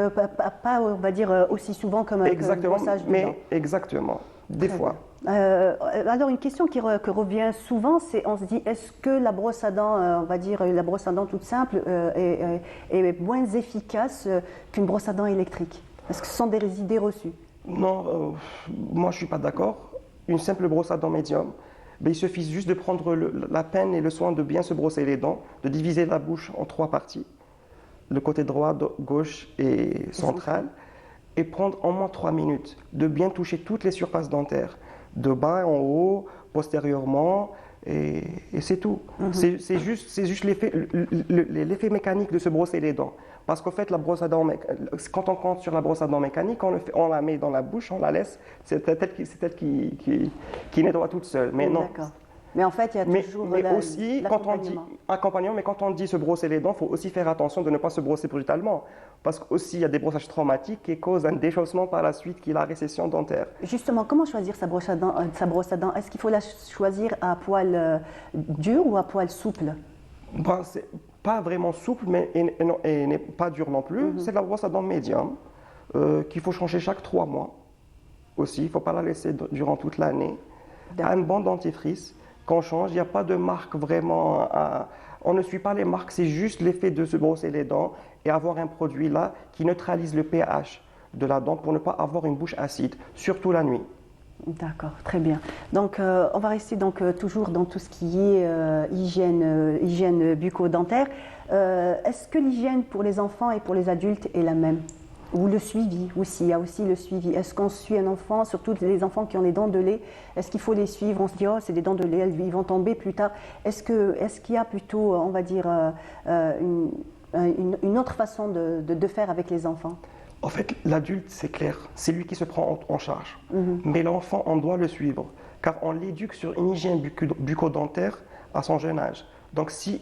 pas, on va dire, aussi souvent comme le brossage de dents. Exactement, des fois. Alors une question qui revient souvent, c'est on se dit, est-ce que la brosse à dents, on va dire la brosse à dents toute simple, est moins efficace qu'une brosse à dents électrique? Est-ce que ce sont des idées reçues? Non, moi je ne suis pas d'accord. Une simple brosse à dents médium, il suffit juste de prendre la peine et le soin de bien se brosser les dents, de diviser la bouche en 3 parties, le côté droit, gauche et central, et prendre au moins 3 minutes, de bien toucher toutes les surfaces dentaires, de bas en haut, postérieurement, et c'est tout. C'est juste l'effet mécanique de se brosser les dents. Parce qu'en fait, la brosse à dents, quand on compte sur la brosse à dents mécanique, on la met dans la bouche, on la laisse, c'est elle qui nettoie toute seule. Mais non. D'accord. Mais en fait, il y a toujours mais aussi, quand on dit l'accompagnement. mais quand on dit se brosser les dents, il faut aussi faire attention de ne pas se brosser brutalement. Parce qu'aussi, il y a des brossages traumatiques qui causent un déchaussement par la suite, qui est la récession dentaire. Justement, comment choisir sa brosse à dents? Est-ce qu'il faut la choisir à poil dur ou à poil souple? Ben, c'est pas vraiment souple, mais et n'est pas dur non plus. C'est la brosse à dents médium qu'il faut changer chaque 3 mois. Aussi, il ne faut pas la laisser durant toute l'année. Un bon dentifrice qu'on change, il n'y a pas de marque vraiment. On ne suit pas les marques, c'est juste l'effet de se brosser les dents et avoir un produit là qui neutralise le pH de la dent pour ne pas avoir une bouche acide, surtout la nuit. D'accord, très bien. Donc, on va rester donc toujours dans tout ce qui est hygiène bucco-dentaire. Est-ce que l'hygiène pour les enfants et pour les adultes est la même? Ou le suivi aussi, il y a aussi le suivi. Est-ce qu'on suit un enfant, surtout les enfants qui ont des dents de lait, est-ce qu'il faut les suivre? On se dit, oh, c'est des dents de lait, ils vont tomber plus tard. Est-ce qu'il y a plutôt, on va dire, une autre façon de faire avec les enfants? En fait, l'adulte, c'est clair, c'est lui qui se prend en charge. Mais l'enfant, on doit le suivre, car on l'éduque sur une hygiène bucco-dentaire à son jeune âge. Donc, s'il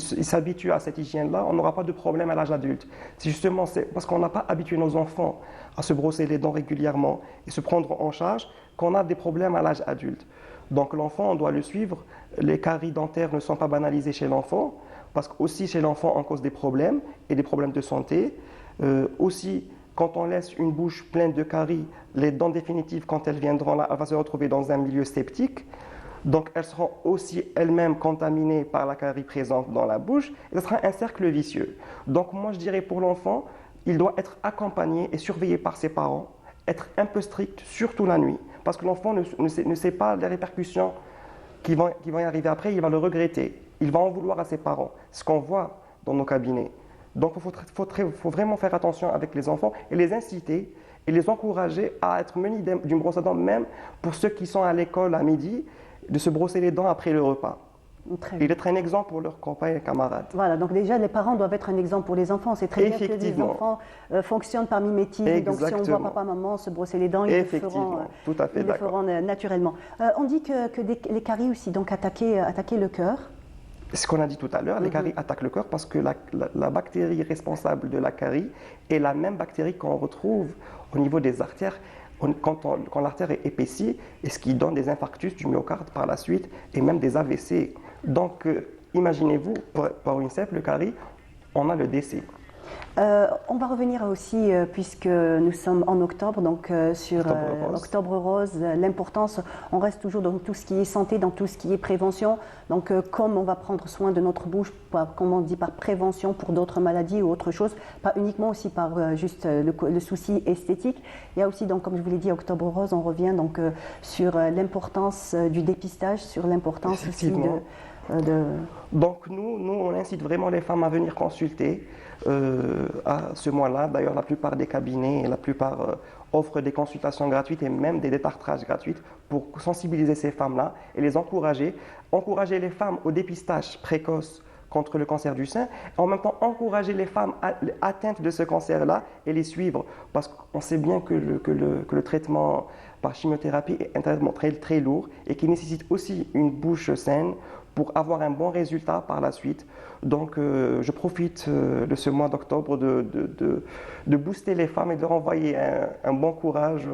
s'habitue à cette hygiène-là, on n'aura pas de problème à l'âge adulte. C'est justement parce qu'on n'a pas habitué nos enfants à se brosser les dents régulièrement et se prendre en charge qu'on a des problèmes à l'âge adulte. Donc, l'enfant, on doit le suivre. Les caries dentaires ne sont pas banalisées chez l'enfant, parce qu'aussi chez l'enfant, on cause des problèmes et des problèmes de santé. Aussi, quand on laisse une bouche pleine de caries, les dents définitives, quand elles viendront là, elles vont se retrouver dans un milieu septique. Donc, elles seront aussi elles-mêmes contaminées par la carie présente dans la bouche. Et ce sera un cercle vicieux. Donc, moi, je dirais pour l'enfant, il doit être accompagné et surveillé par ses parents, être un peu strict, surtout la nuit. Parce que l'enfant ne sait pas les répercussions qui vont y arriver après, il va le regretter. Il va en vouloir à ses parents. Ce qu'on voit dans nos cabinets. Donc, il faut vraiment faire attention avec les enfants et les inciter et les encourager à être munis d'une brosse à dents, même pour ceux qui sont à l'école à midi, de se brosser les dents après le repas. Et d'être un exemple pour leurs copains et camarades. Voilà, donc déjà, les parents doivent être un exemple pour les enfants. C'est très bien que les enfants fonctionnent par mimétisme. Exactement. Donc, si on voit papa, maman se brosser les dents, ils le feront naturellement. On dit que les caries aussi donc attaquer le cœur. Ce qu'on a dit tout à l'heure, les caries attaquent le cœur parce que la bactérie responsable de la carie est la même bactérie qu'on retrouve au niveau des artères quand l'artère est épaissie, et ce qui donne des infarctus du myocarde par la suite et même des AVC. Donc, imaginez-vous, par une simple carie, on a le décès. On va revenir aussi, puisque nous sommes en octobre, donc sur Octobre Rose, l'importance, on reste toujours dans tout ce qui est santé, dans tout ce qui est prévention. Donc comme on va prendre soin de notre bouche, comme on dit, par prévention pour d'autres maladies ou autre chose, pas uniquement aussi par juste le souci esthétique. Il y a aussi, donc, comme je vous l'ai dit, Octobre Rose, on revient donc sur l'importance du dépistage, sur l'importance aussi de... Donc nous, on incite vraiment les femmes à venir consulter à ce mois-là. D'ailleurs, la plupart des cabinets et la plupart offrent des consultations gratuites et même des détartrages gratuits pour sensibiliser ces femmes-là et les encourager. Encourager les femmes au dépistage précoce contre le cancer du sein, et en même temps encourager les femmes atteintes de ce cancer-là et les suivre, parce qu'on sait bien que le traitement par chimiothérapie est un traitement très, très lourd et qui nécessite aussi une bouche saine pour avoir un bon résultat par la suite. Donc je profite de ce mois d'octobre de booster les femmes et de leur envoyer un bon courage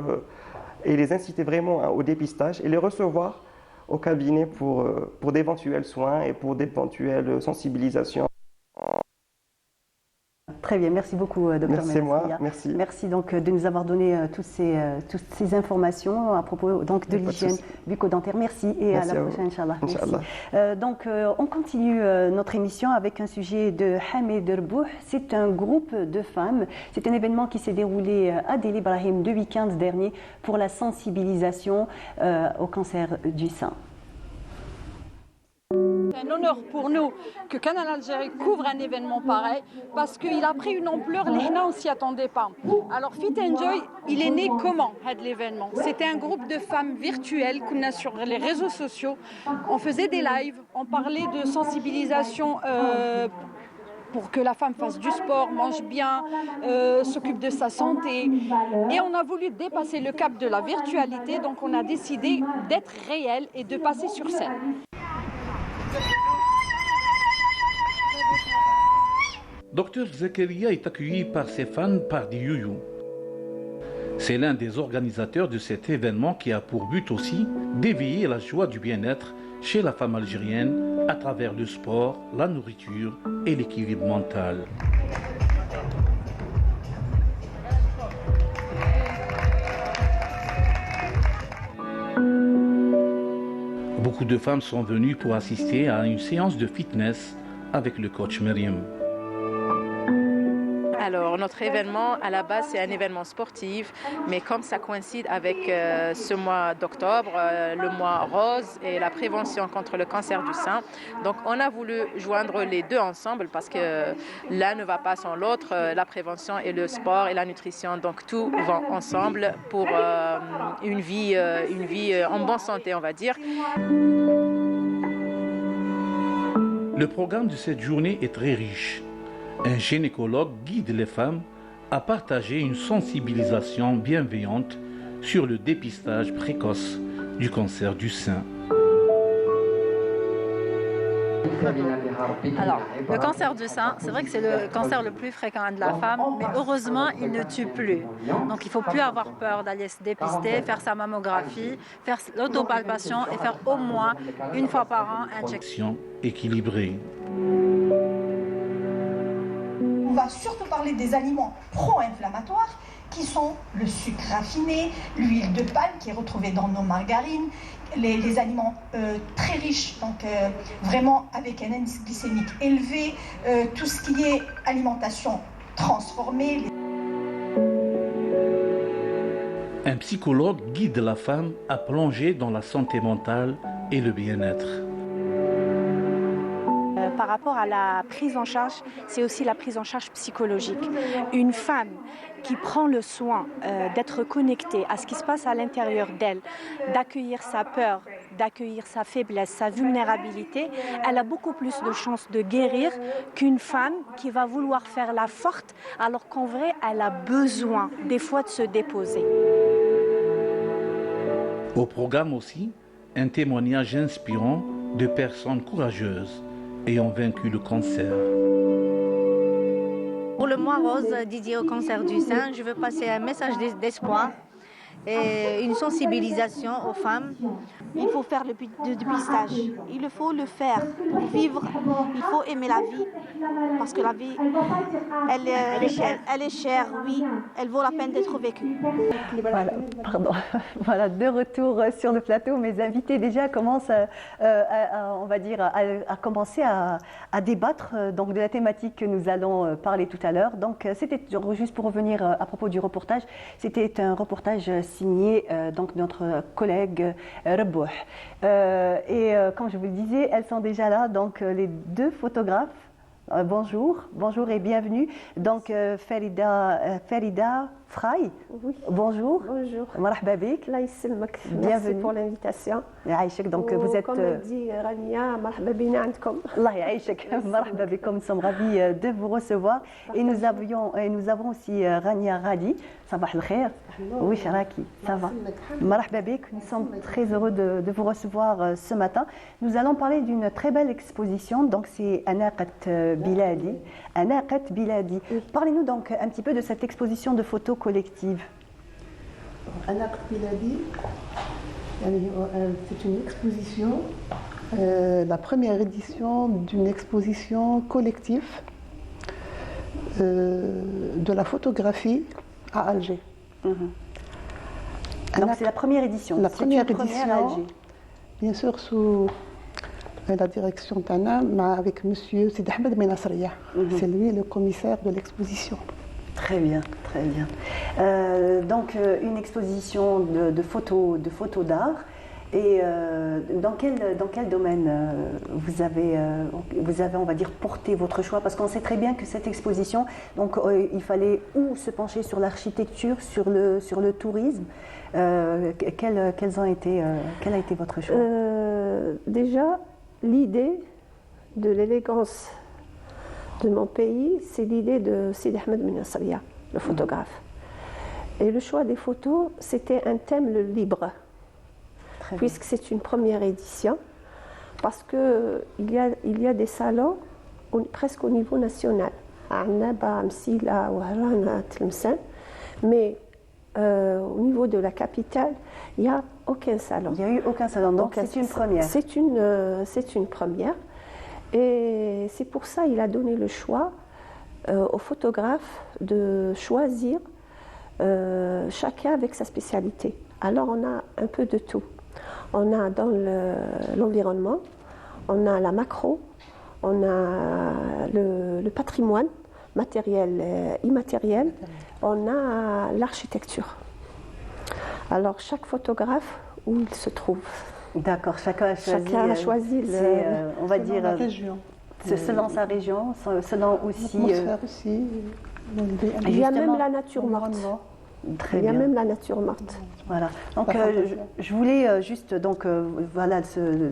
et les inciter vraiment au dépistage et les recevoir au cabinet pour d'éventuels soins et pour d'éventuelles sensibilisations. Très bien, merci beaucoup, Dr. Merci moi, merci. Merci donc de nous avoir donné toutes ces informations à propos donc de l'hygiène bucco-dentaire. Merci et à la prochaine, Inch'Allah. Donc on continue notre émission avec un sujet de Hamid Rbouh. C'est un groupe de femmes. C'est un événement qui s'est déroulé à Del Ibrahim le week-end dernier pour la sensibilisation au cancer du sein. C'est un honneur pour nous que Canal Algérie couvre un événement pareil parce qu'il a pris une ampleur, on ne s'y attendait pas. Alors Fit Enjoy, il est né comment l'événement? C'était un groupe de femmes virtuelles qu'on a sur les réseaux sociaux. On faisait des lives, on parlait de sensibilisation pour que la femme fasse du sport, mange bien, s'occupe de sa santé. Et on a voulu dépasser le cap de la virtualité, donc on a décidé d'être réel et de passer sur scène. Dr Zakaria est accueilli par ses fans par des youyou. C'est l'un des organisateurs de cet événement qui a pour but aussi d'éveiller la joie du bien-être chez la femme algérienne à travers le sport, la nourriture et l'équilibre mental. Beaucoup de femmes sont venues pour assister à une séance de fitness avec le coach Myriam. Alors, notre événement, à la base, c'est un événement sportif, mais comme ça coïncide avec ce mois d'octobre, le mois rose et la prévention contre le cancer du sein, donc on a voulu joindre les deux ensemble parce que l'un ne va pas sans l'autre, la prévention et le sport et la nutrition, donc tout va ensemble pour une vie en bonne santé, on va dire. Le programme de cette journée est très riche. Un gynécologue guide les femmes à partager une sensibilisation bienveillante sur le dépistage précoce du cancer du sein. Alors, le cancer du sein, c'est vrai que c'est le cancer le plus fréquent de la femme, mais heureusement, il ne tue plus. Donc, il ne faut plus avoir peur d'aller se dépister, faire sa mammographie, faire l'autopalpation et faire au moins une fois par an un check-up équilibrée. On va surtout parler des aliments pro-inflammatoires qui sont le sucre raffiné, l'huile de palme qui est retrouvée dans nos margarines, les aliments très riches, donc vraiment avec un indice glycémique élevé, tout ce qui est alimentation transformée. Un psychologue guide la femme à plonger dans la santé mentale et le bien-être. Par rapport à la prise en charge, c'est aussi la prise en charge psychologique. Une femme qui prend le soin d'être connectée à ce qui se passe à l'intérieur d'elle, d'accueillir sa peur, d'accueillir sa faiblesse, sa vulnérabilité, elle a beaucoup plus de chances de guérir qu'une femme qui va vouloir faire la forte alors qu'en vrai, elle a besoin des fois de se déposer. Au programme aussi, un témoignage inspirant de personnes courageuses ayant vaincu le cancer. Pour le mois rose dédié au cancer du sein, je veux passer un message d'espoir et une sensibilisation aux femmes. Il faut faire le dépistage. Il faut le faire pour vivre. Il faut aimer la vie. Parce que la vie, elle est chère, oui. Elle vaut la peine d'être vécue. Voilà, pardon. Voilà, de retour sur le plateau. Mes invités déjà commencent, on va dire, à commencer à débattre donc, de la thématique que nous allons parler tout à l'heure. Donc, c'était juste pour revenir à propos du reportage. C'était un reportage signé donc notre collègue Rabouh. Et comme je vous le disais, elles sont déjà là, donc les deux photographes. Bonjour et bienvenue. Donc Farida Fray. Oui. Bonjour. Bonjour. Marhaba bik. Merci pour l'invitation. Donc vous êtes. Comme dit Rania, marhaba bina عندكم. Allah yaïchek. Marhaba bikum. Nous sommes ravis de vous recevoir. Et nous avons aussi Rania Radi. Sabah al-khair. Oui, Sharaki. Ça va. Marhaba bik. Nous sommes très heureux de vous recevoir ce matin. Nous allons parler d'une très belle exposition. Donc c'est Anaqat Biladi. Anaqat Biladi. Parlez-nous donc un petit peu de cette exposition de photos collectives. Anaqat Biladi, c'est une exposition, la première édition d'une exposition collective de la photographie à Alger. Donc c'est la première édition. La première édition, à Alger. Bien sûr sous la direction Tana, avec monsieur Sid Ahmed Benasria. C'est lui le commissaire de l'exposition. Très bien, très bien. Donc une exposition de photos d'art. Et dans quel domaine vous avez, on va dire, porté votre choix? Parce qu'on sait très bien que cette exposition, donc il fallait ou se pencher sur l'architecture, sur le tourisme. Quel a été votre choix? Déjà, l'idée de l'élégance de mon pays, c'est l'idée de Sidi Ahmed Ben Nasriya, le photographe. Et le choix des photos, c'était un thème le libre, puisque c'est une première édition, parce qu'il y a des salons presque au niveau national, à Annaba, à Msila, Wahran, à Tlemcen, mais au niveau de la capitale, il n'y a aucun salon. Il n'y a eu aucun salon, donc c'est une première. C'est une première. Et c'est pour ça qu'il a donné le choix aux photographes de choisir chacun avec sa spécialité. Alors on a un peu de tout. On a dans l'environnement, on a la macro, on a le patrimoine matériel et immatériel, on a l'architecture. Alors chaque photographe, où il se trouve. D'accord, chacun a choisi on va dire, la région. Selon sa région, selon aussi... L'atmosphère aussi. Il y a même la nature morte. Très Il y a bien. même la nature morte. Voilà. Donc, je voulais juste voilà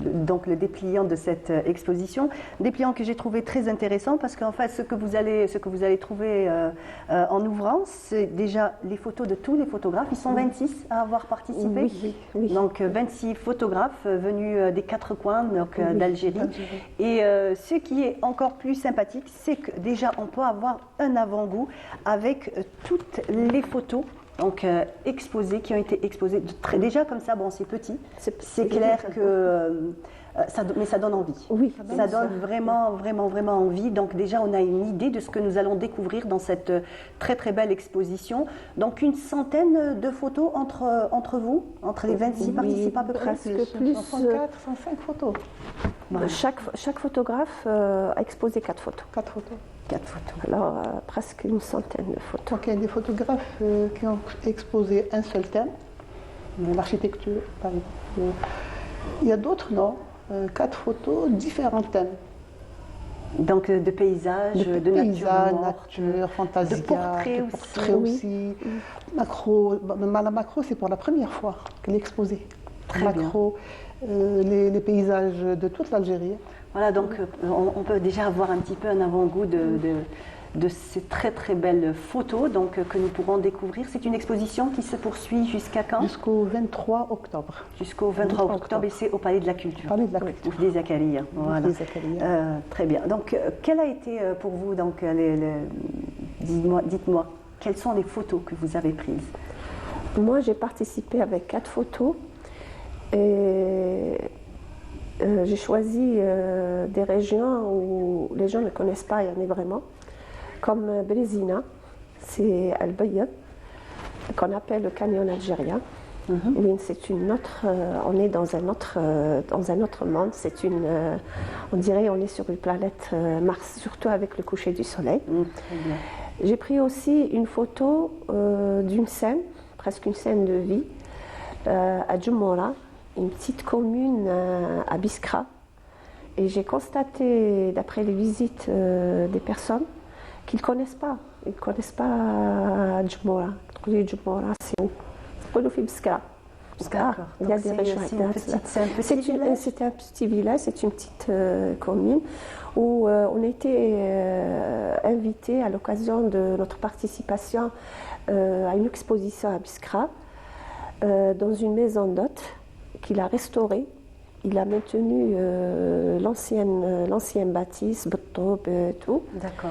donc le dépliant de cette exposition, dépliant que j'ai trouvé très intéressant parce qu'en fait ce que vous allez trouver en ouvrant, c'est déjà les photos de tous les photographes. Ils sont 26 à avoir participé. Oui. Donc 26 photographes venus des quatre coins d'Algérie. Et ce qui est encore plus sympathique, c'est que déjà on peut avoir un avant-goût avec toutes les photos. Donc exposés, qui ont été exposés déjà comme ça, bon c'est petit, c'est clair que mais ça donne envie. Oui, ça donne vraiment envie. Donc déjà on a une idée de ce que nous allons découvrir dans cette très très belle exposition. Donc une centaine de photos entre vous, entre les 26 participants à peu près. Presque plus. 104, 105 photos. Voilà. Chaque photographe a exposé 4 photos. 4 photos. 4 photos. Alors presque une centaine de photos. Donc il y a des photographes qui ont exposé un seul thème, l'architecture par exemple. Il y a d'autres, non, 4 photos, différents thèmes. Donc de paysages, de nature, fantasia, de portraits aussi. Macro, la macro, c'est pour la première fois qu'elle est exposée. Macro, les paysages de toute l'Algérie. Voilà, donc on peut déjà avoir un petit peu un avant-goût de ces très très belles photos que nous pourrons découvrir. C'est une exposition qui se poursuit jusqu'à quand? Jusqu'au 23 octobre. Jusqu'au 23 octobre et c'est au Palais de la Culture. Palais de la Culture. Des Zakaria. Voilà. Des Zakaria. Très bien. Donc quel a été pour vous, donc, dites-moi, quelles sont les photos que vous avez prises? Moi j'ai participé avec 4 photos et j'ai choisi des régions où les gens ne connaissent pas, il y en a vraiment, comme Brésina, c'est Al-Bayad, qu'on appelle le canyon algérien. Oui, c'est une autre, on est dans un autre monde, c'est on dirait on est sur une planète Mars, surtout avec le coucher du soleil. Très bien. J'ai pris aussi une photo d'une scène, presque une scène de vie, à Djummoura, une petite commune à Biskra. Et j'ai constaté, d'après les visites des personnes, qu'ils ne connaissent pas. Ils ne connaissent pas Djummoura. Djummoura, c'est où? C'est Biskra. Il y a des régions. C'est un petit village, c'est une petite commune où on a été invités à l'occasion de notre participation à une exposition à Biskra dans une maison d'hôtes qu'il a restaurée. Il a maintenu l'ancienne bâtisse, Bettoub et tout. D'accord.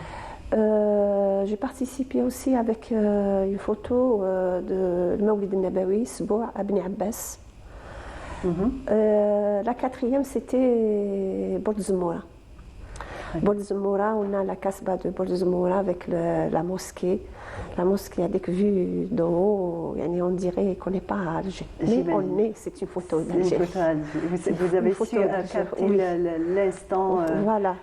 J'ai participé aussi avec une photo de Mawlid al-Nabawi, Sbou' Ibn Abbas. La quatrième, c'était Bolzmoura. Bolzmoura, on a la Kasbah de Bolzmoura avec la mosquée. La mosquée, avec vue d'en haut, on dirait qu'on n'est pas à Alger. Mais on est, c'est une photo d'Alger. Vous avez su capter l'instant. Voilà.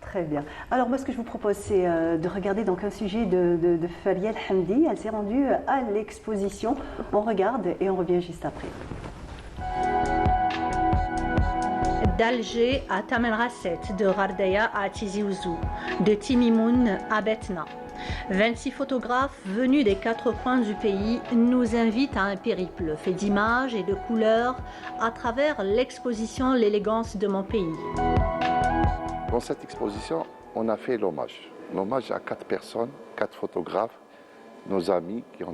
Très bien. Alors moi ce que je vous propose c'est de regarder donc un sujet de Fariel Hamdi. Elle s'est rendue à l'exposition. On regarde et on revient juste après. D'Alger à Tamer Rasset, de Ghardaya à Tizi Ouzou, de Timimoun à Betna. 26 photographes venus des 4 coins du pays nous invitent à un périple fait d'images et de couleurs à travers l'exposition L'élégance de mon pays. Dans cette exposition, on a fait l'hommage un hommage à 4 personnes, 4 photographes, nos amis qui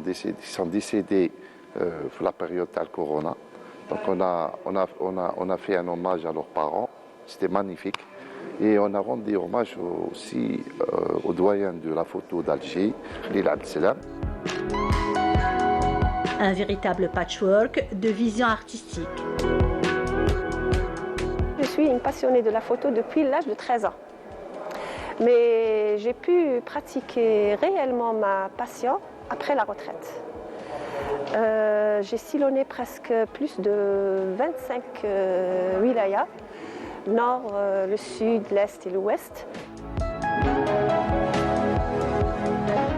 sont décédés pour la période de Corona. Donc on a fait un hommage à leurs parents, c'était magnifique. Et on a rendu hommage aussi au doyen de la photo d'Alger, Khalil Abdeslam. Un véritable patchwork de vision artistique. Je suis une passionnée de la photo depuis l'âge de 13 ans. Mais j'ai pu pratiquer réellement ma passion après la retraite. J'ai sillonné presque plus de 25 wilayas, nord, le sud, l'est et l'ouest.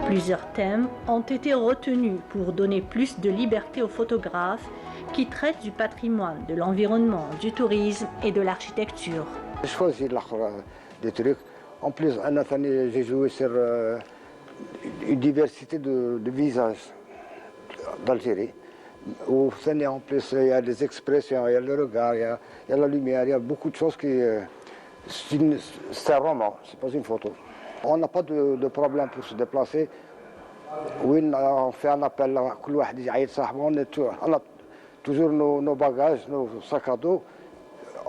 Plusieurs thèmes ont été retenus pour donner plus de liberté aux photographes qui traitent du patrimoine, de l'environnement, du tourisme et de l'architecture. J'ai choisi des trucs. En plus, j'ai joué sur une diversité de visages d'Algérie. En plus, il y a des expressions, il y a le regard, il y a la lumière, il y a beaucoup de choses qui... C'est un roman, c'est pas une photo. On n'a pas de problème pour se déplacer. Oui, on fait un appel à tout le monde. On a toujours nos bagages, nos sacs à dos.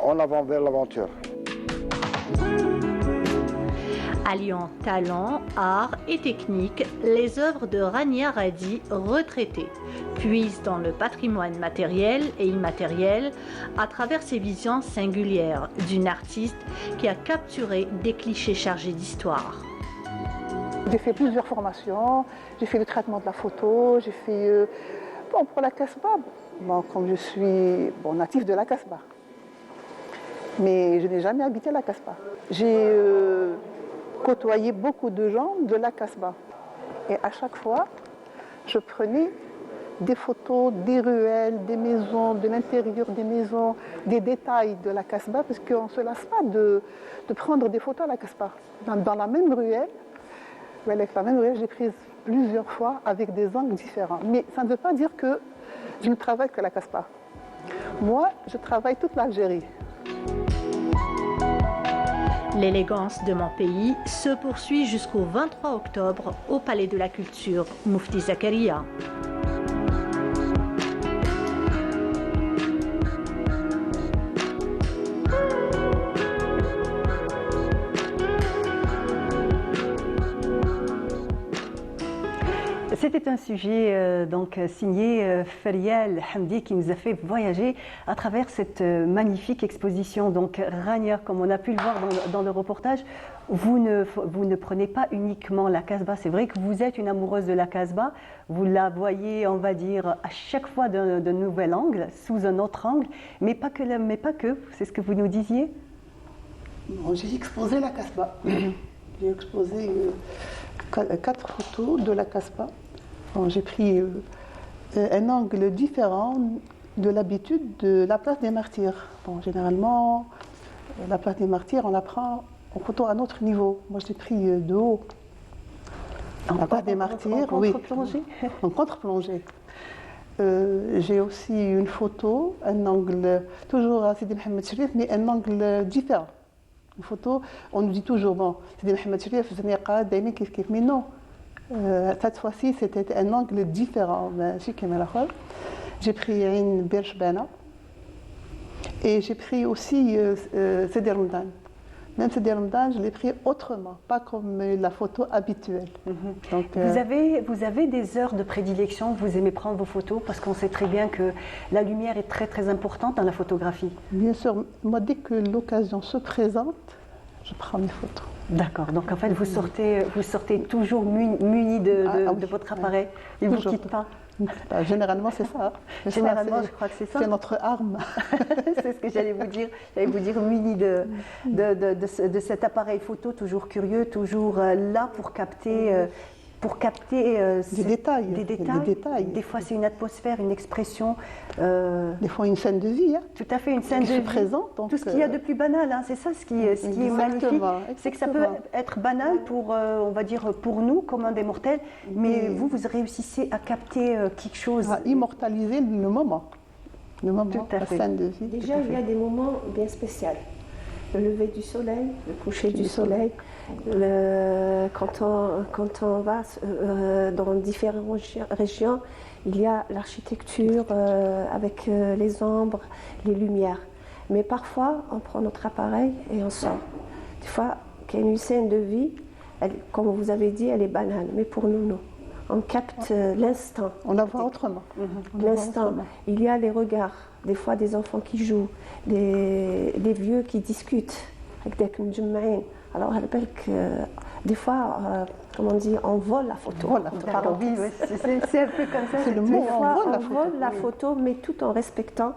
On avance vers l'aventure. Alliant talent, art et technique, les œuvres de Rania Radi, retraitée, puisent dans le patrimoine matériel et immatériel à travers ses visions singulières d'une artiste qui a capturé des clichés chargés d'histoire. J'ai fait plusieurs formations, j'ai fait le traitement de la photo, j'ai fait... pour la Casbah, comme je suis natif de la Casbah, mais je n'ai jamais habité la Casbah. J'ai côtoyé beaucoup de gens de la Casbah et à chaque fois, je prenais des photos des ruelles, des maisons, de l'intérieur des maisons, des détails de la Casbah, parce qu'on ne se lasse pas de prendre des photos à la Casbah. Dans la même ruelle, j'ai prise plusieurs fois avec des angles différents. Mais ça ne veut pas dire que je ne travaille que la Casbah. Moi, je travaille toute l'Algérie. L'élégance de mon pays se poursuit jusqu'au 23 octobre au Palais de la Culture, Moufti Zakaria. C'était un sujet signé Ferial Hamdi qui nous a fait voyager à travers cette magnifique exposition. Donc Rania, comme on a pu le voir dans le reportage, vous ne prenez pas uniquement la Casbah. C'est vrai que vous êtes une amoureuse de la Casbah. Vous la voyez, on va dire, à chaque fois d'un nouvel angle, sous un autre angle, mais pas que. C'est ce que vous nous disiez. J'ai exposé la Casbah. J'ai exposé 4 photos de la Casbah. J'ai pris un angle différent de l'habitude de la place des Martyrs. Généralement, la place des Martyrs, on la prend en photo à un autre niveau. Moi, je l'ai pris de haut. La place des Martyrs, en contre-plongée. En contre-plongée. J'ai aussi une photo, un angle, toujours à Sidi Mohamed Cherif, mais un angle différent. Une photo, on nous dit toujours, Sidi Mohamed Cherif, mais non. Cette fois-ci, c'était un angle différent. J'ai pris une Berjbana et j'ai pris aussi Sidi Ramadan. Même Sidi Ramadan, je l'ai pris autrement, pas comme la photo habituelle. Donc, vous avez des heures de prédilection, vous aimez prendre vos photos parce qu'on sait très bien que la lumière est très très importante dans la photographie. Bien sûr, moi dès que l'occasion se présente, je prends mes photos. D'accord, donc en fait vous sortez toujours muni de votre appareil, il ne vous quitte pas. Généralement c'est ça. Généralement je crois que c'est ça. C'est notre arme. C'est ce que j'allais vous dire. J'allais vous dire muni de cet appareil photo, toujours curieux, toujours là pour capter des détails. Des fois c'est une atmosphère, une expression. Des fois une scène de vie. Tout à fait, une scène de vie. Présente, donc, tout ce qu'il y a de plus banal, c'est ça ce qui est magnifique. C'est que ça peut être banal pour, on va dire, pour nous, communs des mortels, mais vous réussissez à capter quelque chose. À immortaliser le moment. Tout à la fait. scène de vie. Déjà, il y a des moments bien spéciaux. le lever du soleil, le coucher du soleil. Quand on va dans différentes régions, il y a l'architecture avec les ombres, les lumières. Mais parfois, on prend notre appareil et on sort. Des fois, qu'il y a une scène de vie, comme vous avez dit, elle est banale. Mais pour nous, non. On capte l'instant. On la voit autrement. L'instant. Il y a les regards, des fois des enfants qui jouent, des vieux qui discutent. Alors, des fois, comment on dit, on vole la photo. Oui, c'est un peu comme ça. C'est le Des mot, fois, on on vole la photo, mais tout en respectant.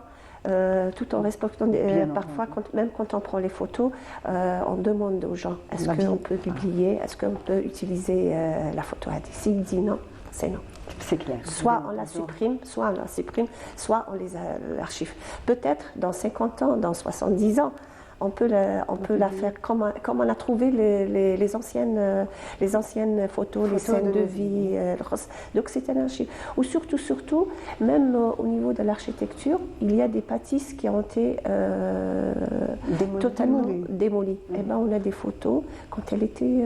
Parfois, même quand on prend les photos, on demande aux gens est-ce qu'on peut publier, est-ce qu'on peut utiliser la photo. S'il dit non, c'est non. C'est clair. Soit on la supprime, soit on les archive. Peut-être dans 50 ans, dans 70 ans, on peut la faire comme on a trouvé les anciennes photos, les scènes de vie. Donc c'est un archive. Ou surtout, même au niveau de l'architecture, il y a des bâtisses qui ont été totalement démolies. Et ben, on a des photos quand elles étaient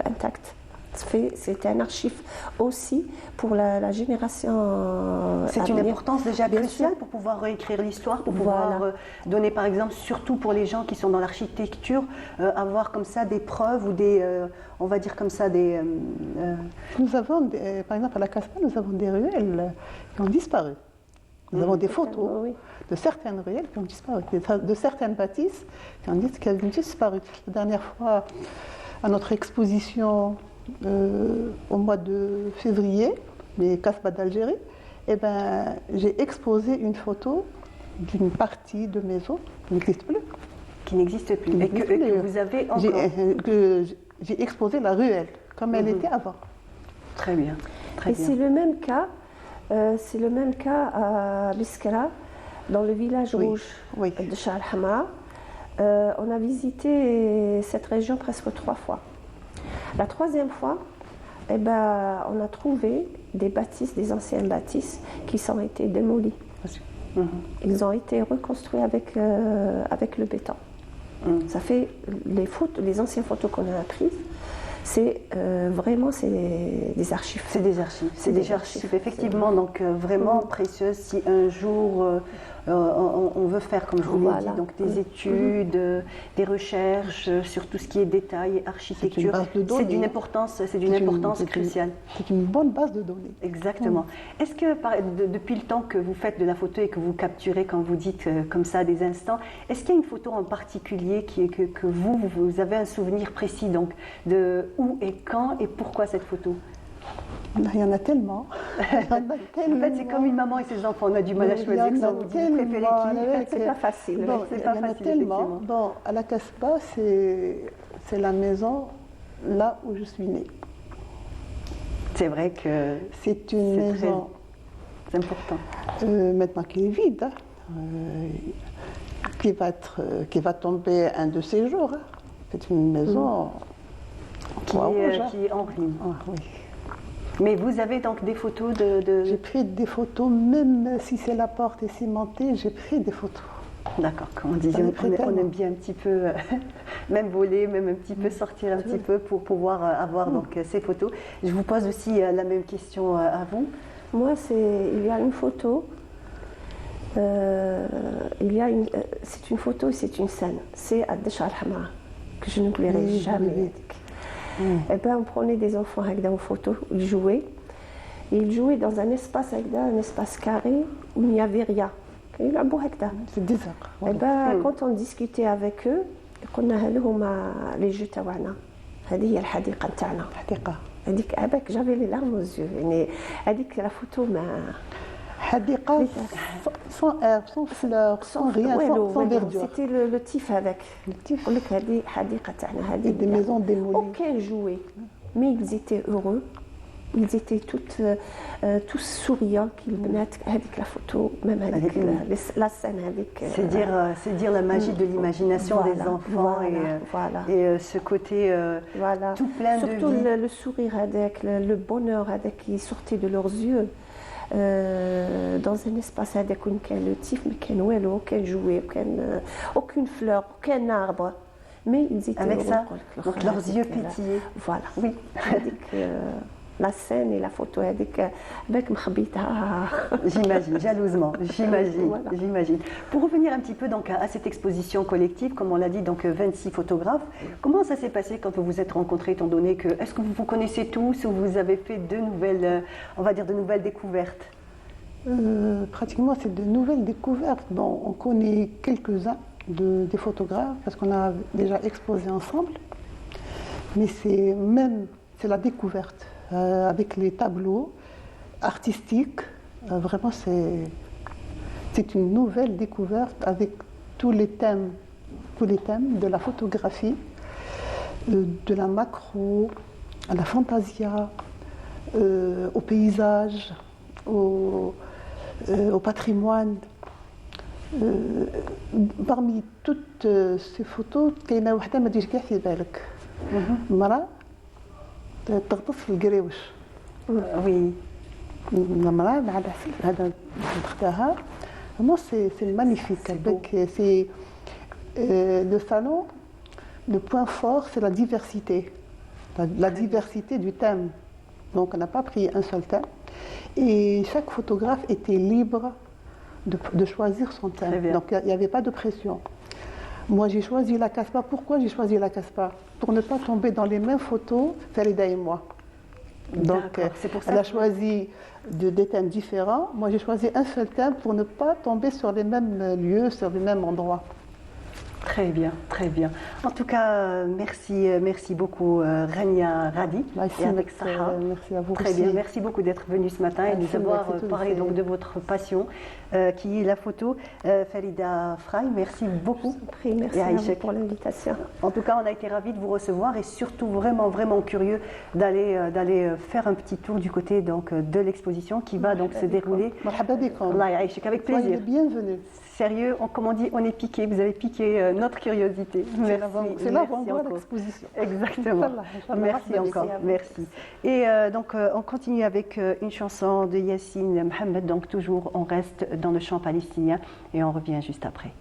intactes. C'est un archive aussi pour la génération. C'est une importance déjà cruciale pour pouvoir réécrire l'histoire, pour pouvoir donner par exemple, surtout pour les gens qui sont dans l'architecture, avoir comme ça des preuves ou des, on va dire comme ça, des... Nous avons, par exemple à la Casbah, nous avons des ruelles qui ont disparu. Nous avons des photos de certaines ruelles qui ont disparu, de certaines bâtisses qui ont disparu. La dernière fois, à notre exposition au mois de février, les Casbah d'Algérie, eh ben, j'ai exposé une photo d'une partie de maison qui n'existe plus. Qui n'existe plus. Et que vous avez encore. J'ai exposé la ruelle comme elle était avant. Très bien. Et c'est le même cas. C'est le même cas à Biskra, dans le village rouge de Shah al-Hamra. On a visité cette région presque 3 fois. La 3e fois, eh ben, on a trouvé des bâtisses, des anciennes bâtisses qui ont été démolies. Ils ont été reconstruits avec le béton. Ça fait les anciennes photos qu'on a prises. C'est vraiment des archives. C'est des archives. C'est des archives, effectivement, donc vraiment précieuses. Si un jour on veut faire, comme je vous l'ai dit, donc des études, des recherches sur tout ce qui est détail et architecture, c'est d'une importance cruciale. C'est une bonne base de données. Exactement. Est-ce que depuis le temps que vous faites de la photo et que vous capturez, quand vous dites comme ça des instants, est-ce qu'il y a une photo en particulier que vous avez un souvenir précis donc de où et quand et pourquoi cette photo? Il y en a tellement. En fait, c'est comme une maman et ses enfants. On a du mal à choisir. Ça vous dit préférez qui? C'est pas facile. Bon, c'est pas facile. Tellement. Bon, à la Casbah, c'est la maison là où je suis née. C'est vrai que c'est une maison. C'est important. Maintenant qui est vide, qui va tomber un de ces jours. C'est une maison qui est en ruine. Oui. Mais vous avez donc des photos de... J'ai pris des photos, même si c'est la porte est cimentée, j'ai pris des photos. D'accord, comme on disait, on aime bien un petit peu, même voler, même un petit peu sortir un petit peu pour pouvoir avoir donc, ces photos. Je vous pose aussi la même question à vous. Moi, il y a une photo, c'est une photo et c'est une scène. C'est à Shah al-Hamra, que je n'oublierai jamais. Et ben, on prenait des enfants en photo, ils jouaient. Et ils jouaient dans un espace carré où il n'y avait rien. C'est désert. Et ben, quand on discutait avec eux, les jeux tawana. J'avais les larmes aux yeux. La photo m'a. Sans herbes, sans fleurs, sans rien, sans verdure. C'était le tif avec. Des maisons démolies. Aucun jouet. Mais ils étaient heureux. Ils étaient tous souriants qu'ils mettent avec la photo, même avec la scène. C'est dire la magie de l'imagination des enfants et ce côté tout plein de vie. Surtout le sourire, le bonheur qui sortait de leurs yeux. dans un espace هذاك وين كان le tif ما كان والو كان jouet كان aucune fleur aucun arbre mais ils étaient avec ça heureux. donc leurs yeux pétillaient voilà oui هذيك la scène et la photo هذيك باك مخبيتها j'imagine jalousement j'imagine Voilà. j'imagine pour revenir un petit peu donc à cette exposition collective comme on l'a dit donc 26 photographes comment ça s'est passé quand vous vous êtes rencontrés étant donné que est-ce que vous vous connaissez tous ou vous avez fait de nouvelles on va dire de nouvelles découvertes Pratiquement, c'est de nouvelles découvertes. Bon, on connaît quelques-uns des photographes parce qu'on a déjà exposé ensemble. Mais c'est la découverte avec les tableaux artistiques. Vraiment, c'est une nouvelle découverte avec tous les thèmes de la photographie, de la macro, à la fantasia, au paysage, au patrimoine. Parmi toutes ces photos كاينه وحده ما تجيش كاع في بالك المراه تغطس في القريوش وي المراه بعد هذا اختها vraiment c'est magnifique avec c'est le salon le point fort c'est la diversité du thème donc on n'a pas pris un seul thème et chaque photographe était libre de choisir son thème. Donc il n'y avait pas de pression. Moi j'ai choisi la Casbah. Pourquoi j'ai choisi la Casbah? Pour ne pas tomber dans les mêmes photos, Farida et moi. Donc elle a choisi des thèmes différents. Moi j'ai choisi un seul thème pour ne pas tomber sur les mêmes lieux, sur les mêmes endroits. Très bien, très bien. En tout cas, merci beaucoup Rania Radi et avec Saha. Merci à vous. Très bien, merci beaucoup d'être venu ce matin et de nous avoir parlé donc de votre passion qui est la photo. Farida Fry, merci beaucoup. Merci à vous pour l'invitation. En tout cas, on a été ravis de vous recevoir et surtout vraiment curieux d'aller faire un petit tour du côté donc de l'exposition qui va donc se dérouler. Avec plaisir. Bienvenue. Sérieux, comme on dit, on est piqué. Vous avez piqué notre curiosité. C'est l'avant-goût de l'exposition. Exactement. Merci encore. Merci. Et donc, on continue avec une chanson de Yassine Mohamed. Donc, toujours, on reste dans le chant palestinien et on revient juste après.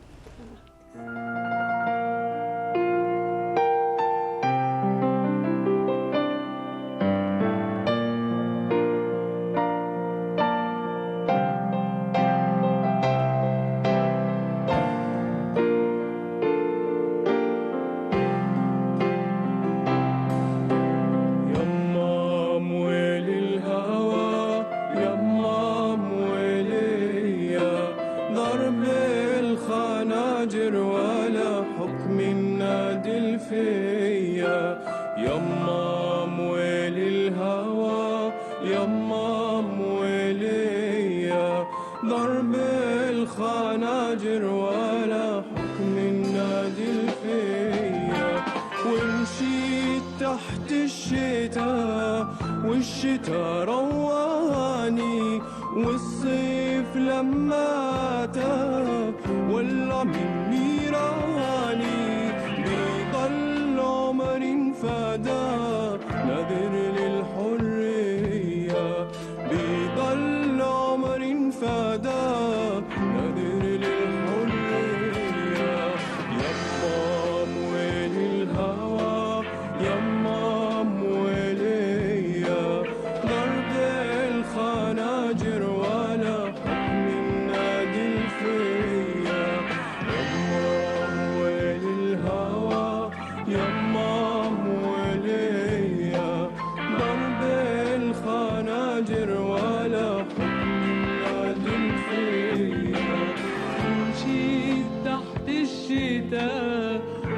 والشتا رواني والصيف لما تاب ولع من نيراني بيضل عمر فدا نادر للحرية بيضل عمر فدا نادر للحرية يما مويل الهوى يما